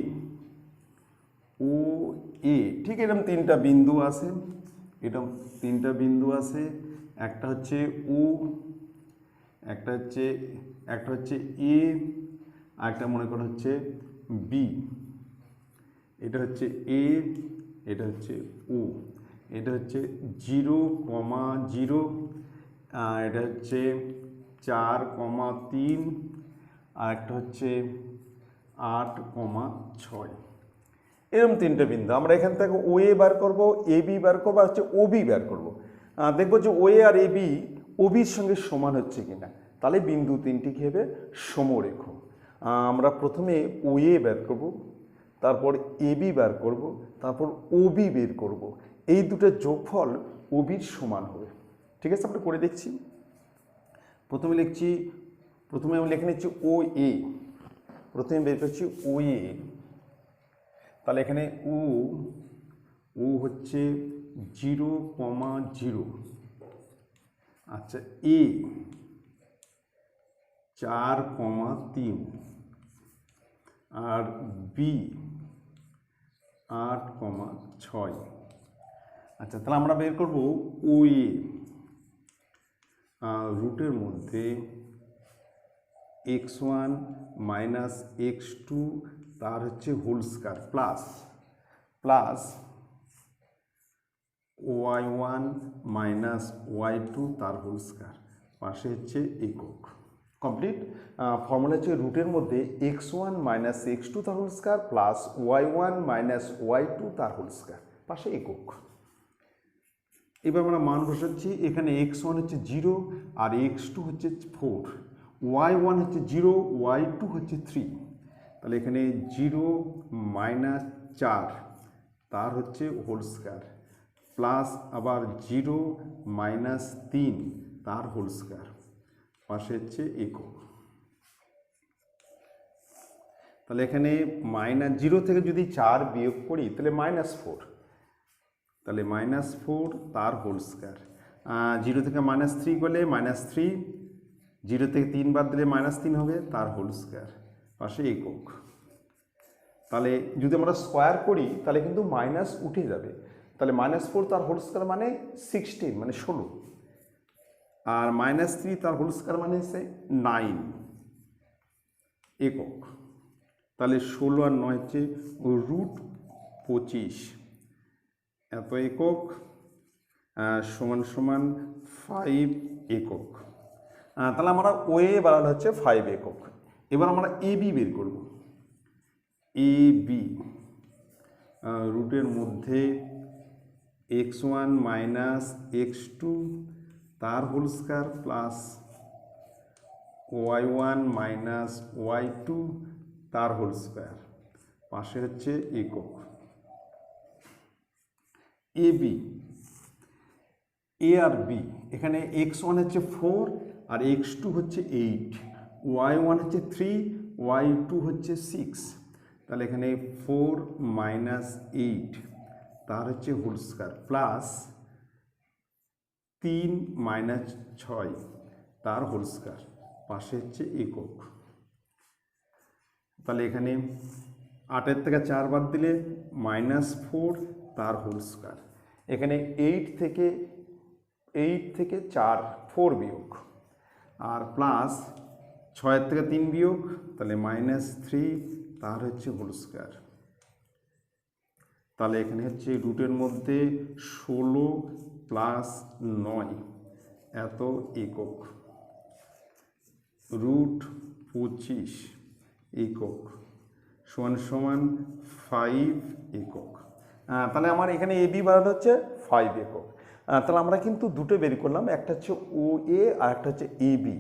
ও এ, ঠিক এরকম তিনটা বিন্দু আছে, এরকম তিনটা বিন্দু আছে, একটা হচ্ছে ও, একটা হচ্ছে এ, আর একটা মনে করা হচ্ছে বি। এটা হচ্ছে এ, এটা হচ্ছে ও, এটা হচ্ছে 0,0, এটা হচ্ছে 4,3, আর একটা হচ্ছে 8,6। এরকম তিনটে বিন্দু আমরা এখান থেকে ও এ বার করবো, এ বি বার করবো, আর হচ্ছে ও বি বার করবো। দেখবো যে ও এ আর এ বি ও বির সঙ্গে সমান হচ্ছে কিনা, তাহলে বিন্দু তিনটি কী হবে, সমরেখ। আমরা প্রথমে ও এ বার করবো, তারপর এ বি বার করবো, তারপর ও বি বের করবো, এই দুটোর যোগফল ও বির সমান হবে। ঠিক আছে, আমরা করে দেখছি। প্রথমে আমি লিখে নিচ্ছি ও এ, প্রথমে বের করছি ও এ, তাহলে এখানে ও হচ্ছে 0,0, আচ্ছা এ 4,3, আর বি 8,6। আচ্ছা, তাহলে আমরা বের করব ও এ, রুটের মধ্যে x1 - x2 তার হচ্ছে whole square plus y1 - y2 তার হোল স্কয়ার, পাশে হচ্ছে একক। কমপ্লিট। ফর্মুলা হচ্ছে রুটের মধ্যে x1 - x2 তার whole square plus y1 - y2 তার হোল স্কয়ার, পাশে একক। এবার আমরা মান বসাচ্ছি, এখানে x1 হচ্ছে 0, আর x2 হচ্ছে 4, y1 হচ্ছে 0, y2 হচ্ছে 3, তাহলে এখানে 0 - 4 তার হচ্ছে হোল স্কয়ার, প্লাস আবার 0 - 3 তার হোল স্কয়ার, পাশে হচ্ছে একক। তাহলে এখানে -0 থেকে যদি 4 বিয়োগ করি তাহলে -4, তাহলে -4 তার হোল স্কয়ার। 0 থেকে -3 করলে -3, 0 থেকে 3 বাদ দিলে -3 হবে, তার হোল স্কয়ার, পাশে একক। তাহলে যদি আমরা স্কোয়ার করি তাহলে কিন্তু মাইনাস উঠে যাবে, তাহলে -4 তার হোল স্কয়ার মানে 16, মানে 16, আর -3 তার হোল স্কয়ার মানে হচ্ছে 9, একক। তাহলে 16 আর 9 হচ্ছে √25, এত একক সমান 5 একক। তাহলে আমরা ও এ বানানো হচ্ছে 5 একক। এবার আমরা এ বি বের করব। এ বি রুটের মধ্যে x1 - x2 তার whole square plus y1 - y2 তার হোল স্কয়ার, পাশে হচ্ছে একক। A B, A R B, এখানে x1 হচ্ছে 4 আর x2 হচ্ছে 8, y1 হচ্ছে 3, y2 হচ্ছে 6, তাহলে এখানে 4 মাইনাস 8 তার হচ্ছে হোল স্কয়ার প্লাস 3 মাইনাস 6 তার হোল স্কয়ার, পাশে হচ্ছে একক। তাহলে এখানে 8 থেকে 4 বাদ দিলে -4 তার হোল স্কয়ার, এখানে 8 থেকে 4 4 বিয়োগ, আর প্লাস 6 থেকে 3 বিয়োগ, তাহলে -3 তার হচ্ছে হোল স্কয়ার। তাহলে এখানে হচ্ছে রুটের মধ্যে 16 প্লাস 9 এত একক, রুট 25 একক সমান সমান 5 একক। তাহলে আমার এখানে এ বি বাড়ানো হচ্ছে 5 একক। তাহলে আমরা কিন্তু দুটো বের করলাম, একটা হচ্ছে ও এ আর একটা হচ্ছে এ বি।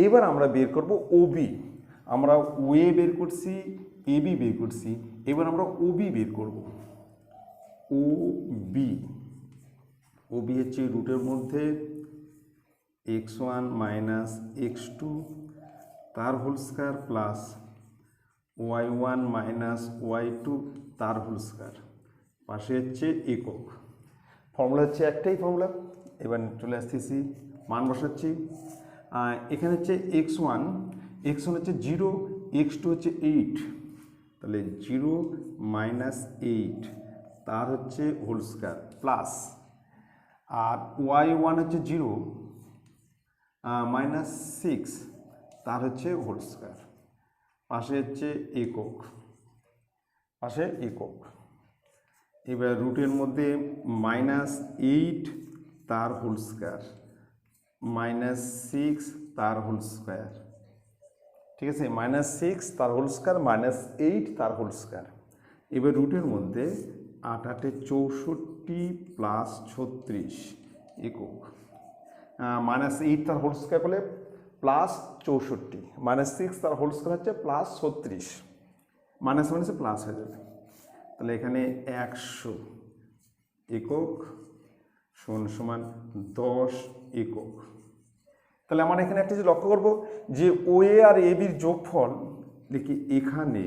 এবার আমরা বের করব ও বি। আমরা ও এ বের করছি, এ বি বের করছি, এবার আমরা ও বি বের করব। ও বি, ও বি হচ্ছে রুটের মধ্যে x1 মাইনাস x2 তার whole square plus y1 minus y2 তার হোল স্কয়ার, পাশে হচ্ছে একক। ফর্মুলা হচ্ছে একটাই ফর্মুলা। এবার চলে আসতেছি, মান বসাচ্ছি। এখানে হচ্ছে x1 হচ্ছে 0, x2 হচ্ছে 8, তাহলে 0 মাইনাস 8 তার হচ্ছে হোল স্কয়ার প্লাস, আর y1 হচ্ছে 0 মাইনাস 6 তার হচ্ছে হোল স্কয়ার, পাশে হচ্ছে একক, পাশে একক। এবার রুটের মধ্যে -8 তার হোল স্কয়ার, -6 তার হোল স্কয়ার, ঠিক আছে, -6 তার হোল স্কয়ার, -8 তার হোল স্কয়ার। এবার রুটের মধ্যে 8 8 64 প্লাস 36 একক, -8 তার হোল স্কয়ার করলে প্লাস 64, -6 তার হোল স্কয়ার হচ্ছে প্লাস 36, মাইনাস মাইনাসে প্লাস হয়ে যাবে। তাহলে এখানে 100 একক সমান সমান 10 একক। তাহলে আমরা এখানে একটা যে লক্ষ্য করব যে ও এ আর এ বির যোগফল লিখি, এখানে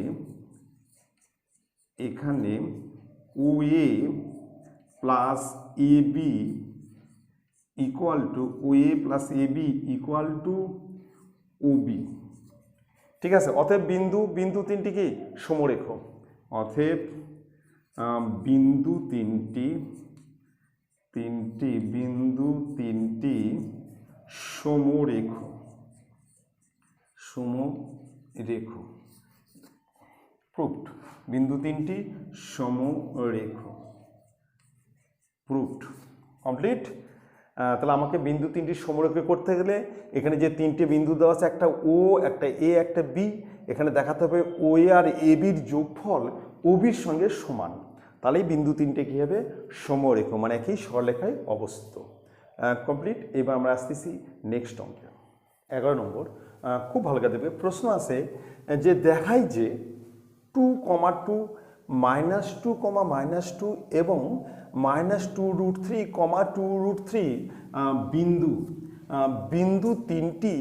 O A plus A B equal to O A plus A B equal to O B, ঠিক আছে। অতএব বিন্দু তিনটি কি সমরেখ, অতএব বিন্দু তিনটি সমরেখ, প্রুফড। বিন্দু তিনটি সমরেখ, প্রুফড, কমপ্লিট। তাহলে আমাকে বিন্দু তিনটি সমরেখ করতে গেলে এখানে যে তিনটে বিন্দু দেওয়া আছে, একটা ও, একটা এ, একটা বি, এখানে দেখাতে হবে ও এ আর এ বির যোগফল ও বির সঙ্গে সমান, তাহলেই বিন্দু তিনটে কী হবে, সমরেখ, মানে একই সরলরেখায় অবস্থিত। কমপ্লিট। এবার আমরা আসতেছি নেক্সট অঙ্কে, 11 নম্বর। খুব ভালো করে দেবে। প্রশ্ন আছে যে দেখাই যে 2, 2, -2, -2 এবং -2√3, 2√3 বিন্দু তিনটি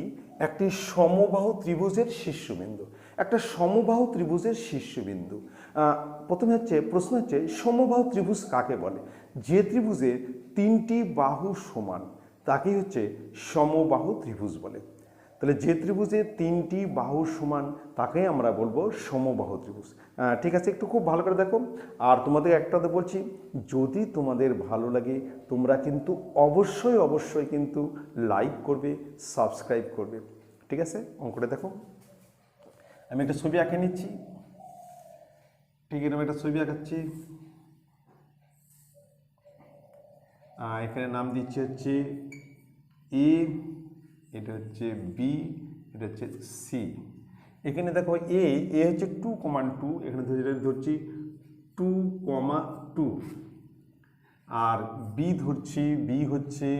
একটি সমবাহু ত্রিভুজের শীর্ষবিন্দু। একটা সমবাহু ত্রিভুজের শীর্ষবিন্দু। প্রথমে প্রশ্ন হচ্ছে সমবাহু ত্রিভুজ কাকে বলে? যে ত্রিভুজের তিনটি বাহু সমান তাকেই হচ্ছে সমবাহু ত্রিভুজ বলে। তাহলে যে ত্রিভুজের তিনটি বাহু সমান তাকেই আমরা বলবো সমবাহু ত্রিভুজ। ঠিক আছে, একটু খুব ভালো করে দেখো। আর তোমাদের একটাতে বলছি, যদি তোমাদের ভালো লাগে তোমরা কিন্তু অবশ্যই কিন্তু লাইক করবে, সাবস্ক্রাইব করবে, ঠিক আছে। অঙ্কটা দেখো, আমি একটা ছবি আঁকে নিচ্ছি, ঠিক এরকম একটা ছবি আঁকাচ্ছি। এখানে নাম দিচ্ছে হচ্ছে এ, এটা হচ্ছে বি, এটা হচ্ছে সি। এখানে দেখো এ হচ্ছে 2, 2, এখানে ধরছি 2, 2, আর বি ধরছি, বি হচ্ছে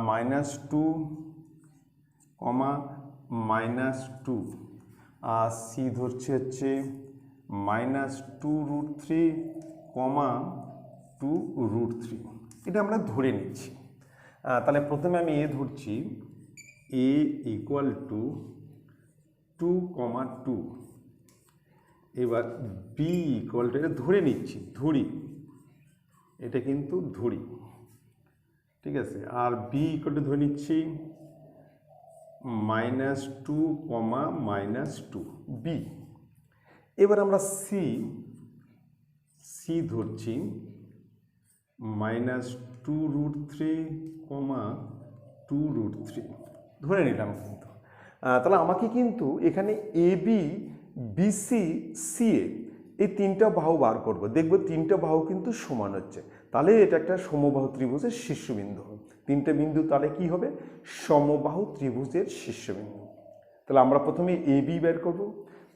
-2, -2, আর সি ধরছে হচ্ছে -2√3, টু রুট থ্রি, এটা আমরা ধরে নিচ্ছি। তাহলে প্রথমে আমি এ ধরছি, এ ইকুয়াল টু 2,2। এবার বি ইকুয়াল টু, এটা ধরে নিচ্ছি, ধরি, এটা কিন্তু ধরি, ঠিক আছে। আর বি ইকুয়াল টু ধরে নিচ্ছি -2, বি। এবার আমরা সি ধরছি -2 রুট থ্রি, 2 রুট থ্রি ধরে নিলাম কিন্তু। তাহলে আমাকে কিন্তু এখানে এ বি, বিসি, সিএ এই তিনটা বাহু বার করবো। দেখবো তিনটা বাহু কিন্তু সমান হচ্ছে, তাহলে এটা একটা সমবাহু ত্রিভুজের শীর্ষবিন্দু হবে। তিনটে বিন্দু তাহলে কি হবে? সমবাহু ত্রিভুজের শীর্ষবিন্দু। তাহলে আমরা প্রথমে এ বি বের করব,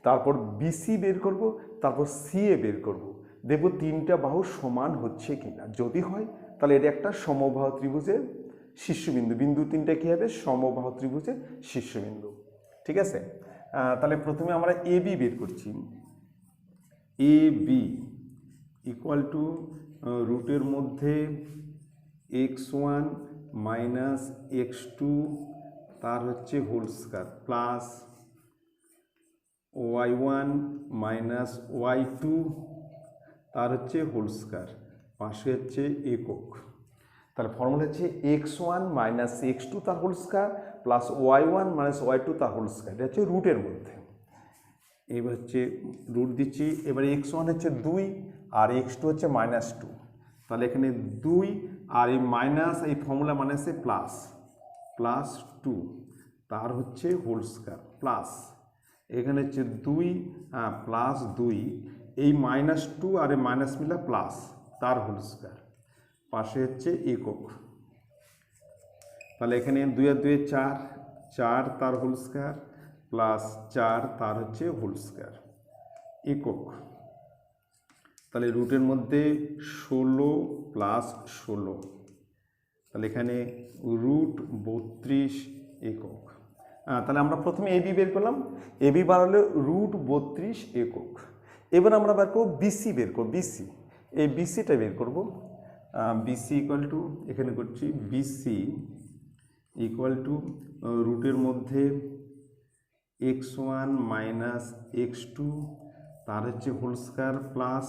তারপর বিসি বের করব, তারপর সিএ বের করব। দেখব তিনটা বাহু সমান হচ্ছে কিনা। যদি হয় তাহলে এটা একটা সমবাহু ত্রিভুজের শীর্ষবিন্দু। বিন্দু তিনটা কী হবে? সমবাহু ত্রিভুজের শীর্ষবিন্দু, ঠিক আছে। তাহলে প্রথমে আমরা এ বি বের করছি। এ বি ইকুয়াল টু রুটের মধ্যে x1 মাইনাস x2 তার হচ্ছে whole square plus y1 minus y2 তার হচ্ছে হোল স্কয়ার, পাশে হচ্ছে একক। তাহলে ফর্মুলা হচ্ছে x1 মাইনাস x2 তার whole square plus y1 minus y2 তার হোল স্কয়ার। এটা হচ্ছে রুটের মধ্যে। এবার হচ্ছে রুট দিচ্ছি। এবারে x1 হচ্ছে 2 আর x2 হচ্ছে -2। তাহলে এখানে 2 আর এই মাইনাস, এই ফর্মুলা মানে হচ্ছে প্লাস 2 তার হচ্ছে হোল স্কয়ার প্লাস এখানে হচ্ছে 2 প্লাস 2, এই -2 আর এই মাইনাস মিলা প্লাস তার হোল স্কয়ার, পাশে হচ্ছে একক। তাহলে এখানে 2 আর 2 4, 4 তার হোল স্কয়ার প্লাস 4 তার হচ্ছে হোল স্কয়ার, একক। তাহলে রুটের মধ্যে 16 প্লাস 16, তাহলে এখানে রুট 32 একক। তাহলে আমরা প্রথমে এবি বের করলাম, এবি বার হলে রুট 32 একক। এবার আমরা বের করবো বিসি, বের করবো বিসি। এই বিসিটা বের করবো। বিসি ইকুয়াল টু, এখানে করছি বিসি ইকুয়াল টু রুটের মধ্যে x1 মাইনাস x2 তার হচ্ছে whole square plus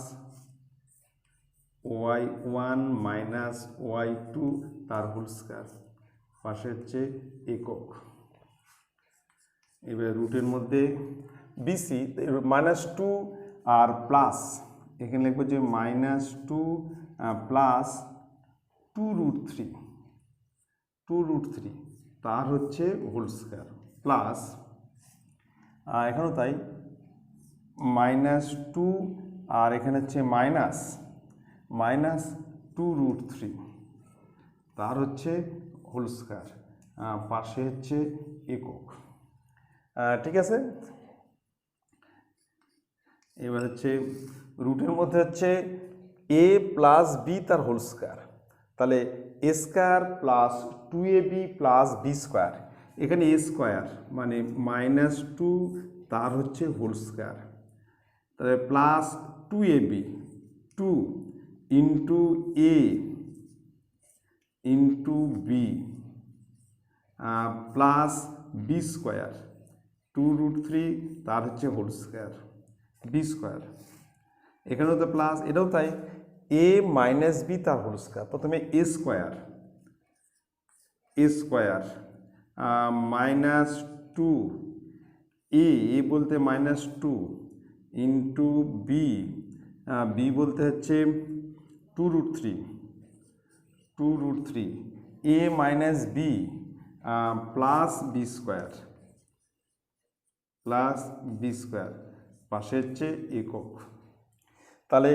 y1 minus y2 তার হোল স্কয়ার, পাশে হচ্ছে একক। এবার রুটের মধ্যে বিসি -2 আর প্লাস, এখানে লিখবো যে -2 প্লাস 2 রুট থ্রি তার হচ্ছে হোল স্কয়ার প্লাস, এখানেও তাই -2 আর এখানে হচ্ছে মাইনাস 2 রুট থ্রি তার হচ্ছে হোল স্কয়ার, পাশে হচ্ছে একক, ঠিক আছে। এবার হচ্ছে রুটের মধ্যে হচ্ছে এ প্লাস বি তার হোল স্কয়ার, তাহলে a square plus 2ab plus B square, এখানে এ স্কয়ার মানে -2 তার হচ্ছে হোল স্কয়ার, তাহলে plus 2ab 2 into a into b plus B square 2 root three তার হচ্ছে হোল স্কয়ার, বি স্কয়ার। এখানেও তো প্লাস, এটাও তাই, এ মাইনাস বি তার হোল স্কয়ার। প্রথমে এ স্কয়ার -2 এ বলতে -2 ইন্টু বি বলতে হচ্ছে 2 root three a minus b plus B square, পাশে হচ্ছে একক। তাহলে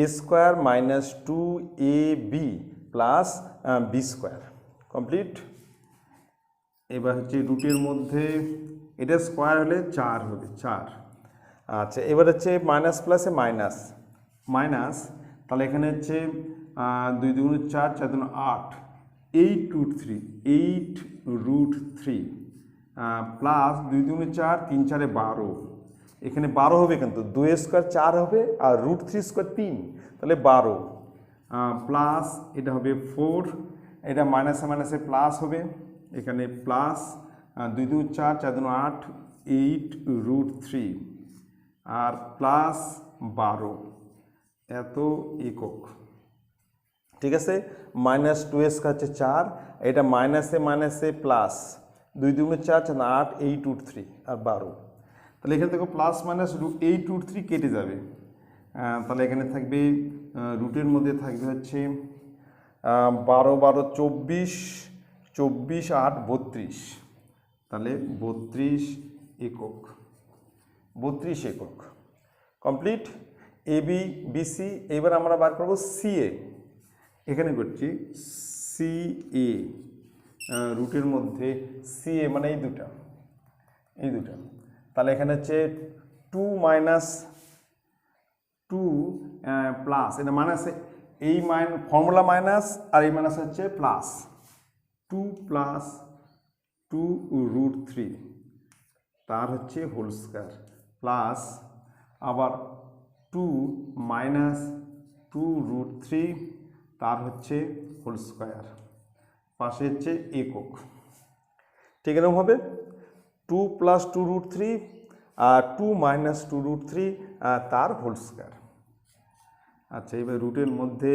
a square minus 2ab plus B square complete. এবার হচ্ছে রুটের মধ্যে এটা স্কয়ার হলে 4 হবে, 4। আচ্ছা, এবার হচ্ছে মাইনাস প্লাসে মাইনাস, তাহলে এখানে হচ্ছে 2 2 4, 4 2 8, 8 রুট থ্রি প্লাস 2 2 4, 3 4 12, এখানে 12 হবে কিন্তু 2 স্কয়ার 4 হবে আর রুট থ্রি স্কয়ার 3, তাহলে 12, প্লাস এটা হবে 4, এটা মাইনাসে মাইনাসে প্লাস হবে, এখানে প্লাস 2 2 4 4 2 8 8√3 আর প্লাস 12 এত একক। ঠিক আছে, -2 স্কয়ার হচ্ছে 4, এটা মাইনাসে মাইনাসে প্লাস 2 2 4 4 8 8√3 আর 12, তাহলে এখানে দেখো প্লাস মাইনাস 8√3 কেটে যাবে, তাহলে এখানে থাকবে রুটের মধ্যে থাকবে হচ্ছে 12 12 24 24 8 32, তাহলে 32 একক, 32 একক কমপ্লিট। এবি বিসি, এবার আমরা বার করবো সিএ। এখানে করছি সিএ, রুটের মধ্যে সিএ মানে এই দুটা, তাহলে এখানে হচ্ছে 2 - 2 প্লাস, এটা মাইনাস, এই ফর্মুলা মাইনাস আর এই মাইনাস হচ্ছে প্লাস, 2 + 2√3 তার হচ্ছে হোল স্কয়ার, প্লাস আবার 2 - 2√3 তার হচ্ছে হোল স্কয়ার, পাশে হচ্ছে একক। ঠিক এরকম হবে 2 + 2√3 আর 2 - 2√3 তার হোল স্কয়ার। আচ্ছা, এবার রুটের মধ্যে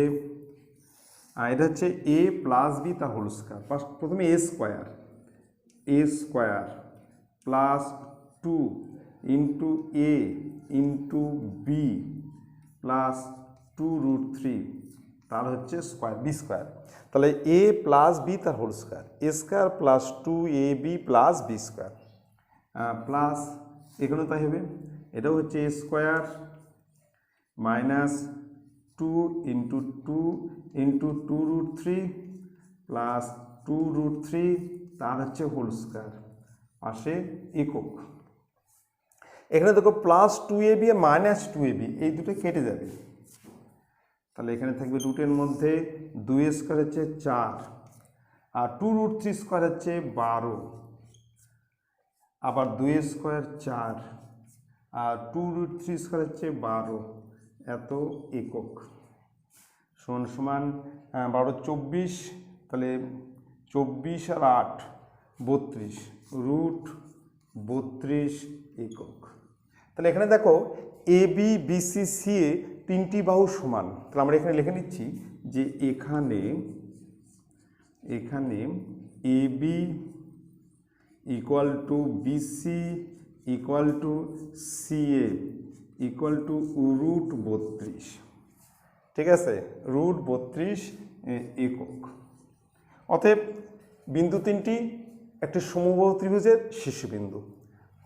এটা হচ্ছে a + b তার হোল স্কয়ার, প্রথমে a square plus 2 into a into b plus 2√3 তার হচ্ছে স্কয়ার, বি স্কয়ার। তাহলে a + b তার whole square, a square plus 2ab plus b square, plus এখানে তাই হবে, এটাও হচ্ছে a square minus 2 into 2 into 2√3 plus 2√3 তার হচ্ছে হোল স্কয়ার, পাশে একক। এখানে দেখো প্লাস 2ab আর মাইনাস 2ab এই দুটো কেটে যাবে, তাহলে এখানে থাকবে রুটের মধ্যে 2 স্কয়ার হচ্ছে 4 আর 2√3 স্কয়ার হচ্ছে 12, আবার 2 স্কয়ার 4 আর 2√3 স্কয়ার হচ্ছে 12 এত একক, সমান সমান 12 24, তাহলে 24 আর 8 32, √32 একক। তাহলে এখানে দেখো এ বি বিসি সিএ তিনটি বাহু সমান, তাহলে আমরা এখানে লিখে নিচ্ছি যে এখানে A B equal to BC equal to CA equal to √32, ঠিক আছে, √32 একক। অতএব বিন্দু তিনটি একটি সমবাহু ত্রিভুজের শীর্ষবিন্দু,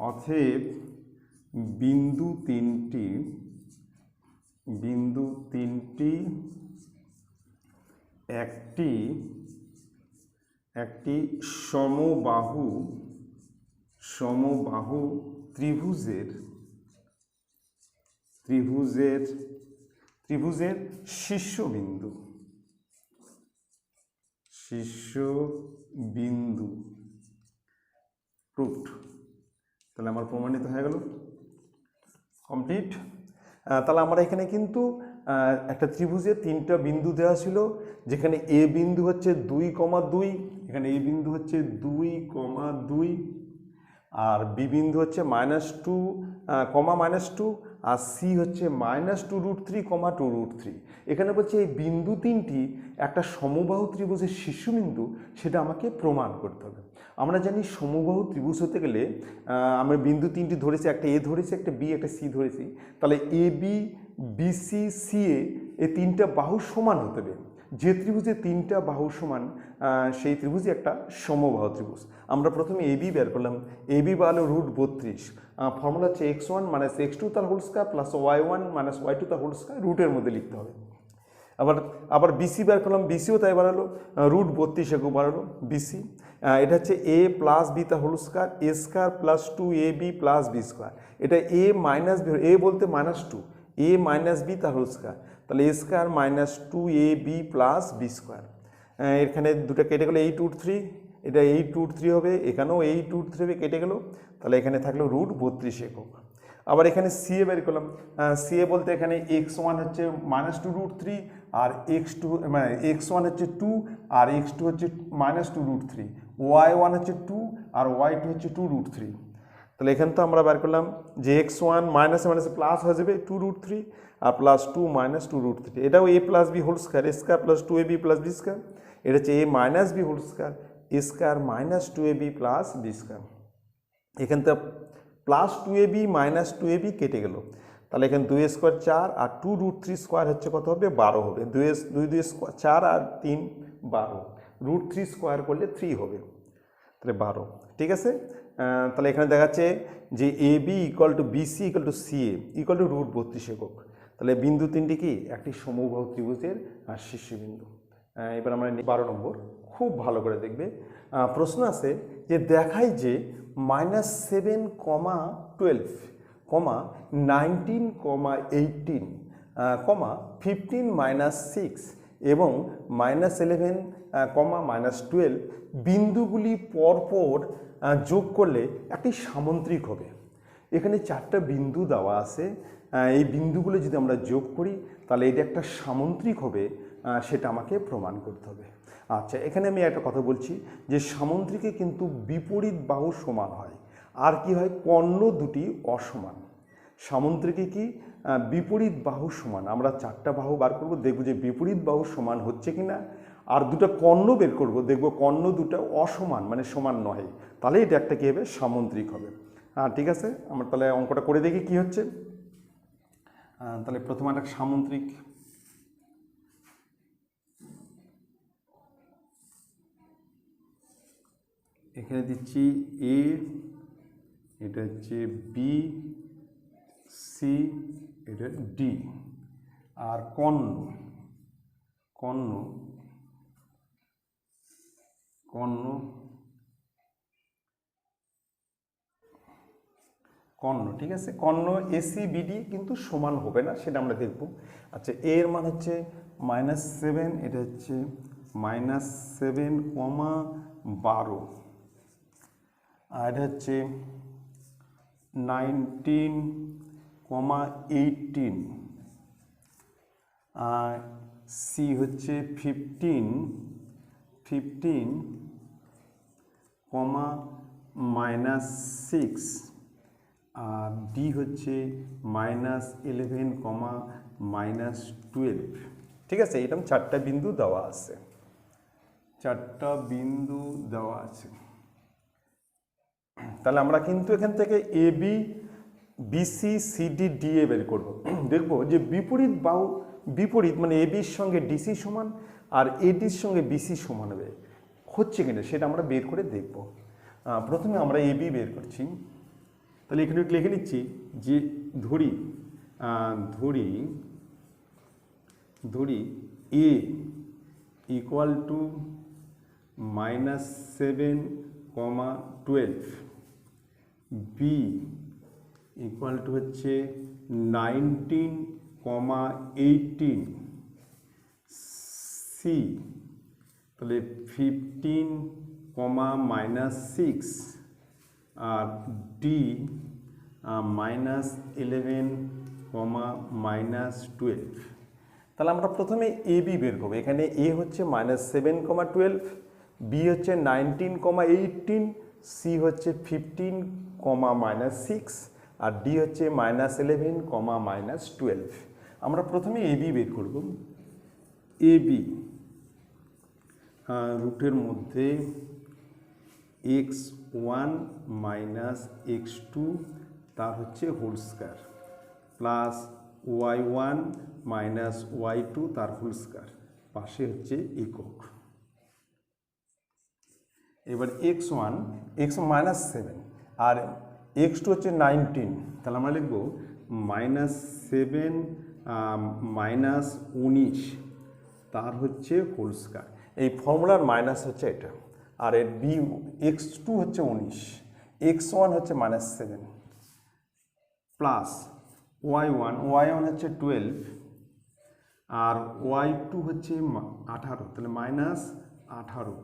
অতএব বিন্দু তিনটি একটি সমবাহু ত্রিভুজের শীর্ষবিন্দু প্রুফড। তাহলে আমার প্রমাণিত হয়ে গেল, কমপ্লিট। তাহলে আমরা এখানে কিন্তু একটা ত্রিভুজে তিনটা বিন্দু দেওয়া ছিল, যেখানে এ বিন্দু হচ্ছে 2,2, এখানে এ বিন্দু হচ্ছে 2,2 আর বি বিন্দু হচ্ছে -2, -2 আর সি হচ্ছে -2√3, 2√3। এখানে বলছে এই বিন্দু তিনটি একটা সমবাহু ত্রিভুজের শীর্ষবিন্দু, সেটা আমাকে প্রমাণ করতে হবে। আমরা জানি সমবাহু ত্রিভুজ হতে গেলে আমরা বিন্দু তিনটি ধরেছি, একটা এ ধরেছি, একটা বি, একটা সি ধরেছি, তাহলে এ বি বিসি সিএ এই তিনটা বাহু সমান হতে হবে। যে ত্রিভুজে তিনটা বাহু সমান সেই ত্রিভুজই একটা সমবাহু ত্রিভুজ। আমরা প্রথমে এবি বের করলাম, এবি বা হলো √32, ফর্মুলা হচ্ছে x1 - x2 তার whole square plus y1 - y2 তার হোল স্কয়ার, রুটের মধ্যে লিখতে হবে। আবার বিসি বের করলাম, বিসিও তাই বাড়ালো, √32 একক বাড়ালো বিসি। এটা হচ্ছে a + b তার whole square, a square plus 2ab plus b square, এটা a - b, a বলতে -2, a - b তার হোল স্কয়ার, তাহলে a square -2ab plus b square. এখানে দুটো কেটে গেলো 8√3, এটা 8√3 হবে, এখানেও 8√3 হবে, কেটে গেল, তাহলে এখানে থাকলো √32 একক। আবার এখানে সিএ বের করলাম, সিএ বলতে এখানে x1 হচ্ছে -2√3 আর x2 মানে x1 হচ্ছে 2 আর x2 হচ্ছে -2√3, y1 হচ্ছে 2 আর y2 হচ্ছে 2√3। তাহলে এখানে তো আমরা বের করলাম যে x1 মাইনাসে মাইনাসে প্লাস হয়ে যাবে 2√3 আর +2 -2√3, এটাও a plus B whole square, a square plus 2ab plus B square, এটা হচ্ছে a minus B whole square, a square minus 2ab plus B square. এখান থেকে +2ab -2ab কেটে গেল, তাহলে এখানে 2a স্কোয়ার 4 আর 2√3 স্কোয়ার হচ্ছে কত হবে 12 হবে, 2 স্কোয়ার 4 আর 3 12, √3 স্কোয়ার করলে 3 হবে, তাহলে 12। ঠিক আছে, তাহলে এখানে দেখাচ্ছে যে A B equal to BC equal to CA equal to √32 একক। তাহলে বিন্দু তিনটি কি একটি সমবাহু ত্রিভুজের শীর্ষবিন্দু। এবার আমরা 12 নম্বর খুব ভালো করে দেখবে। প্রশ্ন আছে যে দেখাই যে -7, 12, 19, 18, 15 -6 এবং -11, -12 বিন্দুগুলি পরপর যোগ করলে একটি সামন্ত্রিক হবে। এখানে 4টা বিন্দু দেওয়া আছে, এই বিন্দুগুলো যদি আমরা যোগ করি তাহলে এটা একটা সামন্ত্রিক হবে, সেটা আমাকে প্রমাণ করতে হবে। আচ্ছা, এখানে আমি একটা কথা বলছি যে সামন্ত্রিকে কিন্তু বিপরীত বাহু সমান হয়, আর কি হয় কর্ণ দুটি অসমান। সামন্ত্রিকে কি বিপরীত বাহু সমান, আমরা 4টা বাহু বার করব, দেখব যে বিপরীত বাহু সমান হচ্ছে কিনা, আর দুটো কর্ণ বের করব, দেখব কর্ণ দুটো অসমান মানে সমান নয়, তাহলে এটা একটা কি হবে সামন্ত্রিক হবে। ঠিক আছে, আমরা তাহলে অঙ্কটা করে দেখি কি হচ্ছে। তাহলে প্রথমে একটা সামন্ত্রিক, এখানে দিচ্ছি এ, এটা হচ্ছে বি, সি, এটা ডি, আর কর্ণ কর্ণ কর্ণ কর্ণ ঠিক আছে, কর্ণ এসি বিডি কিন্তু সমান হবে না, সেটা আমরা দেখব। আচ্ছা, এর মান হচ্ছে -7, এটা হচ্ছে -7, 12, আর এটা হচ্ছে 19, 18, আর সি হচ্ছে 15, -6, আর ডি হচ্ছে -11, -12। ঠিক আছে, এরকম 4টা বিন্দু দেওয়া আছে, 4টা বিন্দু দেওয়া আছে। তাহলে আমরা কিন্তু এখান থেকে A B, BC, CD, DA বের করব। দেখব যে বিপরীত বাহু বিপরীত মানে এ বির সঙ্গে ডিসি সমান আর এডির সঙ্গে বিসি সমান হবে হচ্ছে কিনা, সেটা আমরা বের করে দেখব। প্রথমে আমরা এ বি বের করছি, তাহলে এখানে লিখে নিচ্ছি যে ধরি a equal to -7, 12, b equal to হচ্ছে 19, 18, সি তাহলে 15, -6, আর ডি -11, -12। তাহলে আমরা প্রথমে এ বি বের করবো। এখানে এ হচ্ছে -7, 12, বি হচ্ছে 19, 18, সি হচ্ছে 15, -6, আর ডি হচ্ছে -11, -12। আমরা প্রথমে এ বি বের করব। এ বি রুটের মধ্যে x1 x2 তার হচ্ছে whole square plus y1 y2 তার হোল স্কয়ার, পাশে হচ্ছে একক। এবার x1 -7 আর x2 হচ্ছে 19, তাহলে আমরা লিখব -7 -19 তার হচ্ছে হোল স্কয়ার। এই ফর্মুলার মাইনাস হচ্ছে এটা, আর এর বি x2 হচ্ছে 19, x1 হচ্ছে -7 প্লাস y1 হচ্ছে 12 আর y2 হচ্ছে 18, তাহলে -18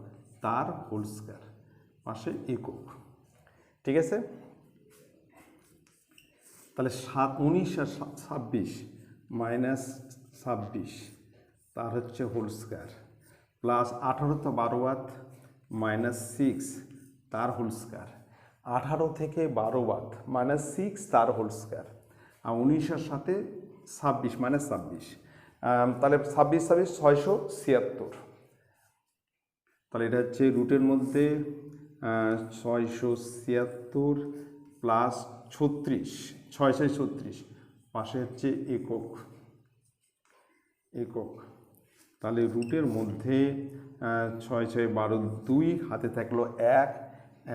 তার হোল স্কয়ার, পাশে একক। ঠিক আছে, তাহলে 19 আর 26 -26, তার হচ্ছে হোল স্কোয়ার প্লাস 18 12 বাদ মাইনাস 6 তার হোল স্কোয়ার, 18 থেকে 12 বাদ মাইনাস 6 তার হোল স্কোয়ার, আর 19-এর সাথে 26 মাইনাস 26, তাহলে 26 26 676। তাহলে এটা হচ্ছে রুটের মধ্যে 676 প্লাস 36, 6 6 36, পাশে হচ্ছে একক একক। তাহলে রুটের মধ্যে 6 6 12 2, হাতে থাকলো 1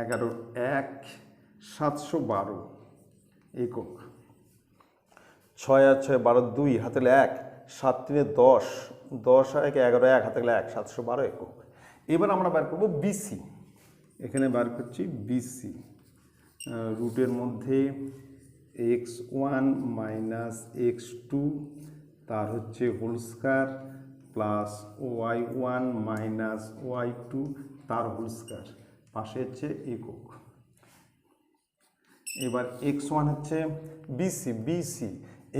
11 1 712 একক। 6 আর 6 12 2, হাতে 1 7 3 10 10 আর 1 11 1, হাতে 1 712 একক। এবার আমরা বার করব বিসি, এখানে বার করছি বিসি। রুটের মধ্যে x1 মাইনাস x2 তার হচ্ছে whole square plus y1 minus y2 তার হোল স্কয়ার, পাশে হচ্ছে একক। এবার x1 হচ্ছে বিসি,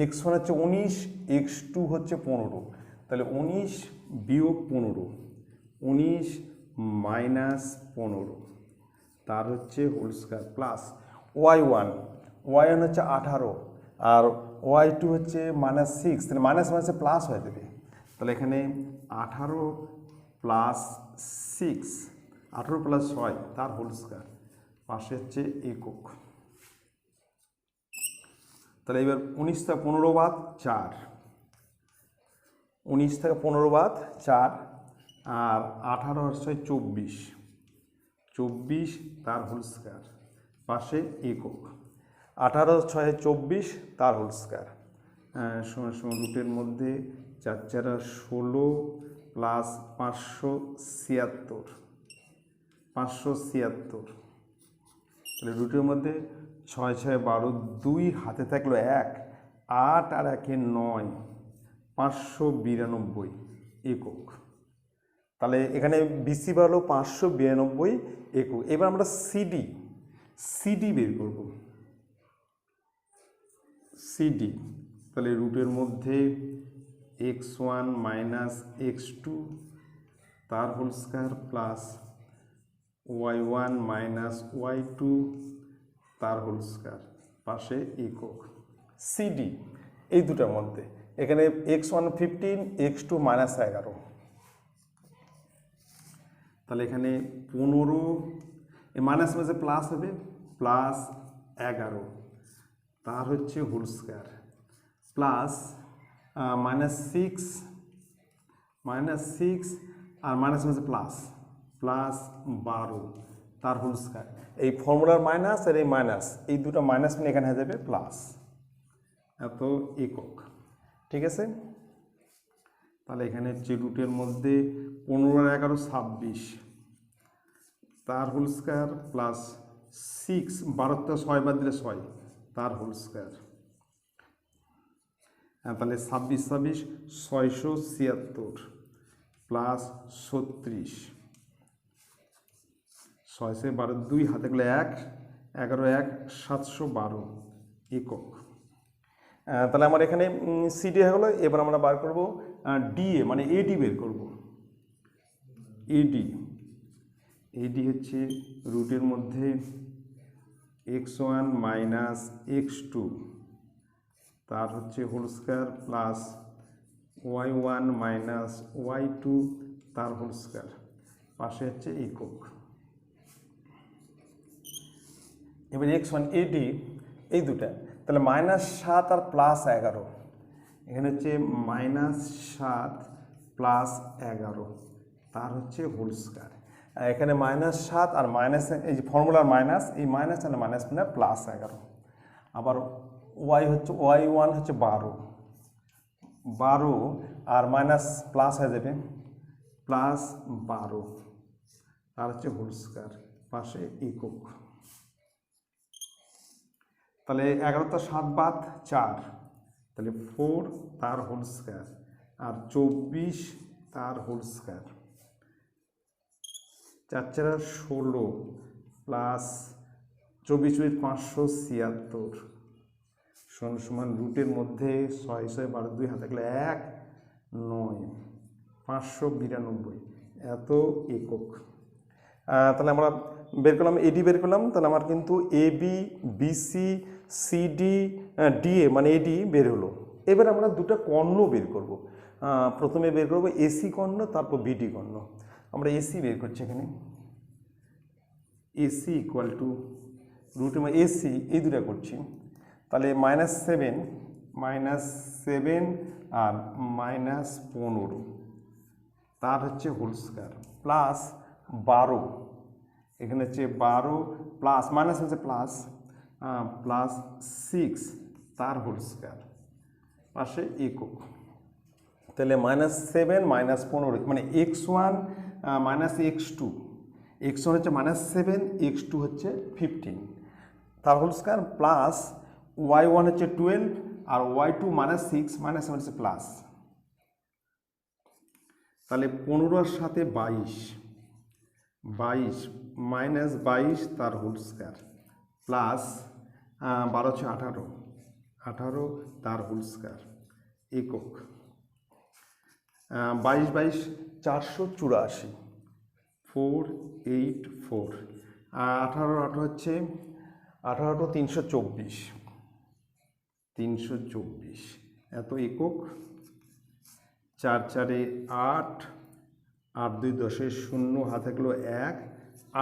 x1 হচ্ছে 19, x2 হচ্ছে 15, তাহলে 19 বিয়োগ 15, 19 মাইনাস 15 তার হচ্ছে হোল স্কয়ার প্লাস y1 হচ্ছে 18 আর y2 হচ্ছে মাইনাস 6, তাহলে মাইনাস মাইনাসে প্লাস হয়ে যাবে। তাহলে এখানে 18 প্লাস 6, 18 প্লাস 6 তার হোল স্কয়ার, পাশে হচ্ছে একক। তাহলে এবার 19 থেকে 15 বাদ 4, 19 থেকে 15 বাদ 4, আর 18 আর 6 24, 24 তার হোল স্কয়ার, পাশে একক। 18 6 24 তার হোল স্কয়ার, সমান সমান রুটের মধ্যে 4 4 16 প্লাস 576, 576। তাহলে রুটের মধ্যে 6 6 12 2, হাতে থাকলো 1 8 আর 1 9, 592 একক। তাহলে এখানে বিসি হলো 592 একক। এবার আমরা সিডি বের করব। সিডি, তাহলে রুটের মধ্যে x1 মাইনাস x2 তার whole square plus y1 minus y2 তার হোল স্কয়ার, পাশে একক। সিডি এই দুটার মধ্যে এখানে x1 15, x2 মাইনাস 11, তাহলে এখানে 15 মাইনাস মাঝে প্লাস হবে প্লাস 11 তার হচ্ছে হোল স্কয়ার প্লাস মাইনাস 6 আর মাইনাস মাঝে প্লাস প্লাস 12 তার হোল স্কয়ার। এই ফর্মুলার মাইনাস আর এই মাইনাস, এই দুটো মাইনাস মানে এখানে হয়ে যাবে প্লাস, এত একক। ঠিক আছে, তাহলে এখানে হচ্ছে রুটের মধ্যে 15 আর 11 26 তার হোল স্কয়ার প্লাস 6, 12 থেকে 6 বাদ দিলে 6 তার হোল স্কয়ার। তাহলে 26 26 676 প্লাস 36, 6 से 12 2, হাতে গেলে 1 11 1 712 একক। তাহলে আমার এখানে সিডি হয়ে গেলো। এবার আমরা বার করব ডিএ, মানে এডি বের করব। এডি হচ্ছে রুটের মধ্যে x1 মাইনাস x2 তার হচ্ছে whole square plus y1 minus y2 তার হোল স্কয়ার, পাশে হচ্ছে একক। এবার x1 এডি এই দুটা, তাহলে মাইনাস 7 আর প্লাস 11, এখানে হচ্ছে মাইনাস 7 প্লাস 11 তার হচ্ছে হোল স্কয়ার। এখানে মাইনাস 7 আর মাইনাস, এই যে ফর্মুলার মাইনাস, এই মাইনাস আর মাইনাস মানে প্লাস 11। আবার y1 হচ্ছে 12 আর মাইনাস প্লাস হয়ে যাবে প্লাস 12 তার হচ্ছে হোল স্কয়ার, পাশে একক। তাহলে 11 তো 7 বাদ 4, তাহলে 4 তার হোল স্কয়ার আর 24 তার হোল স্কয়ার, 4 4 16 প্লাস 24 576 সমান সমান রুটের মধ্যে 6 6 12 2, হাতে গেলে 1 9 592 এত একক। তাহলে আমরা বের করলাম এডি বের করলাম, তাহলে আমার কিন্তু এবি বিসি সিডি ডিএ মানে এডি বের হলো। এবার আমরা দুটো কর্ণ বের করব। প্রথমে বের করব এসি কর্ণ, তারপর বিডি কর্ণ। আমরা এসি বের করছি এখানে, AC equal to root AC এই দুটো করছি, তাহলে -7 আর -15 তার হচ্ছে হোল স্কয়ার প্লাস 12, এখানে হচ্ছে 12 প্লাস মাইনাস হচ্ছে প্লাস প্লাস 6 তার হোল স্কয়ার পাশে একক। তাহলে -7 -15 মানে x1 -x2, x1 হচ্ছে -7, x2 হচ্ছে 15 তার হোল স্কয়ার প্লাস y1 হচ্ছে 12 আর y2 -6 -7 হচ্ছে প্লাস, তাহলে 15 সাথে 22 -22 তার হোল স্কয়ার প্লাস 12 হচ্ছে 18 তার হোল স্কয়ার একক। 22 484 484 আর 18 হচ্ছে 324 এত একক। 4 4 8 8 2 10 0 হাতে গেল 1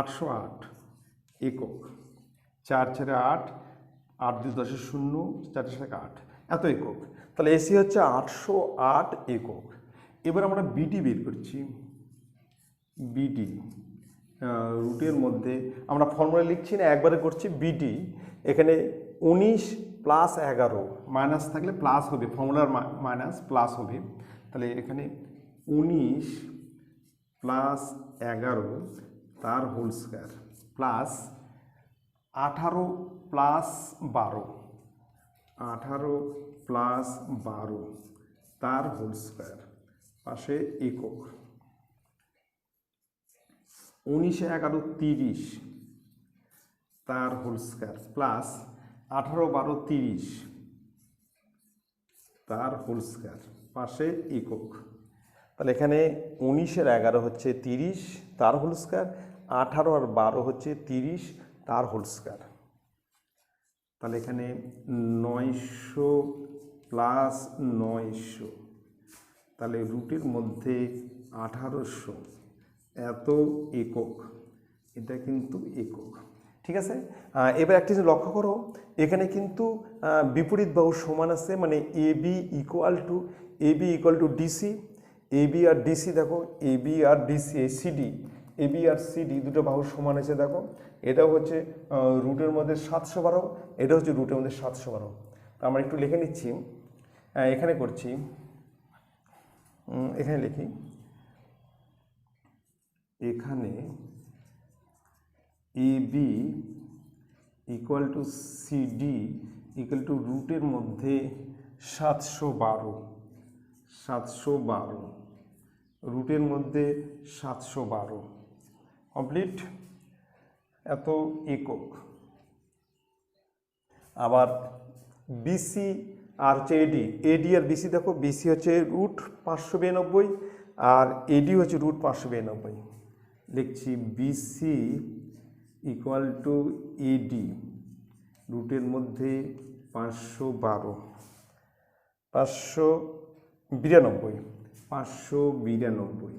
808 একক। 4 4 8 8 2 10 0 4 7 8 এত একক। তাহলে এসি হচ্ছে 808 একক। এবার আমরা বিডি বের করছি। বিডি রুটের মধ্যে আমরা ফর্মুলা লিখছি না, একবারে করছি। বিডি এখানে 19 প্লাস 11 মাইনাস থাকলে প্লাস হবে, ফর্মুলার মাইনাস প্লাস হবে, তাহলে এখানে 19 প্লাস 11 তার হোল স্কয়ার প্লাস 18 প্লাস 12 তার হোল স্কয়ার পাশে একক। 19 11 30 তার হোল স্কয়ার প্লাস 18 12 30 তার হোল স্কয়ার পাশে একক। তাহলে এখানে 19 আর 11 হচ্ছে 30 তার হোল স্কয়ার, 18 আর 12 হচ্ছে 30 তার হোল স্কয়ার। তাহলে এখানে 900 প্লাস 900, তাহলে রুটের মধ্যে 1800 এত একক, এটা কিন্তু একক। ঠিক আছে, এবার একটা জিনিস লক্ষ্য করো, এখানে কিন্তু বিপরীত বাহু সমান আছে, মানে AB equal to DC. AB আর ডিসি দেখো, এবি আর ডিসি সিডি, এবি আর সিডি দুটো বাহু সমান আছে দেখো। এটাও হচ্ছে রুটের মধ্যে 712, এটা হচ্ছে রুটের মধ্যে 712। তো আমরা একটু লিখে নিচ্ছি, এখানে করছি, এখানে লিখি, এখানে AB equal to CD equal to রুটের মধ্যে 712 রুটের মধ্যে 712 কমপ্লিট এত একক। আবার বিসি আর হচ্ছে এডি আর বিসি দেখো, বিসি হচ্ছে রুট 592 আর এডি হচ্ছে রুট 592। লিখছি বিসি ইকুয়াল টু এডি রুটের মধ্যে 592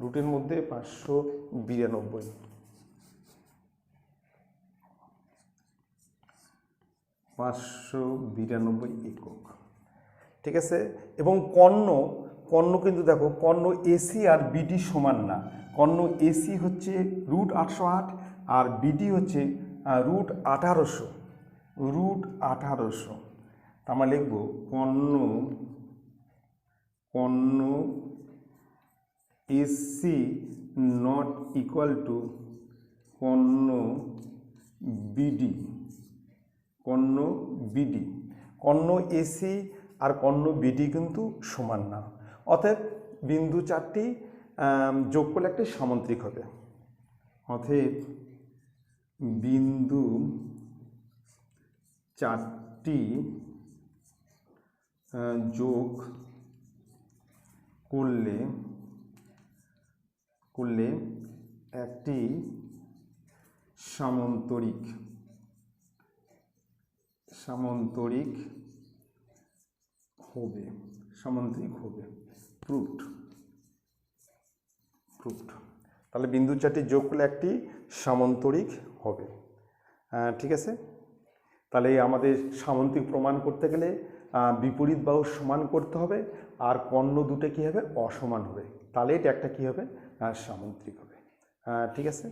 রুটের মধ্যে 592 একক। ঠিক আছে, এবং কর্ণ কিন্তু দেখো, কর্ণ এসি আর বিডি সমান না। কর্ণ এসি হচ্ছে রুট 808 আর বিডি হচ্ছে রুট 1800। আমরা লিখব কর্ণ এসি নট ইকুয়াল টু কর্ণ বিডি। কর্ণ এসি আর কর্ণ বিডি কিন্তু সমান না, অতএব বিন্দু চারটি যোগ করলে একটি সামন্ত্রিক হবে। অতএব বিন্দু চারটি যোগ করলে করলে একটি সামন্তরিক হবে, প্রুফড। তাহলে বিন্দু চারটি যোগ করলে একটি সামন্তরিক হবে। ঠিক আছে, তাহলে আমাদের সামন্তরিক প্রমাণ করতে গেলে বিপরীত বাহু সমান করতে হবে, আর কর্ণ দুটো কী হবে, অসমান হবে, তাহলে এটা একটা কী হবে, সামন্তরিক হবে। ঠিক আছে।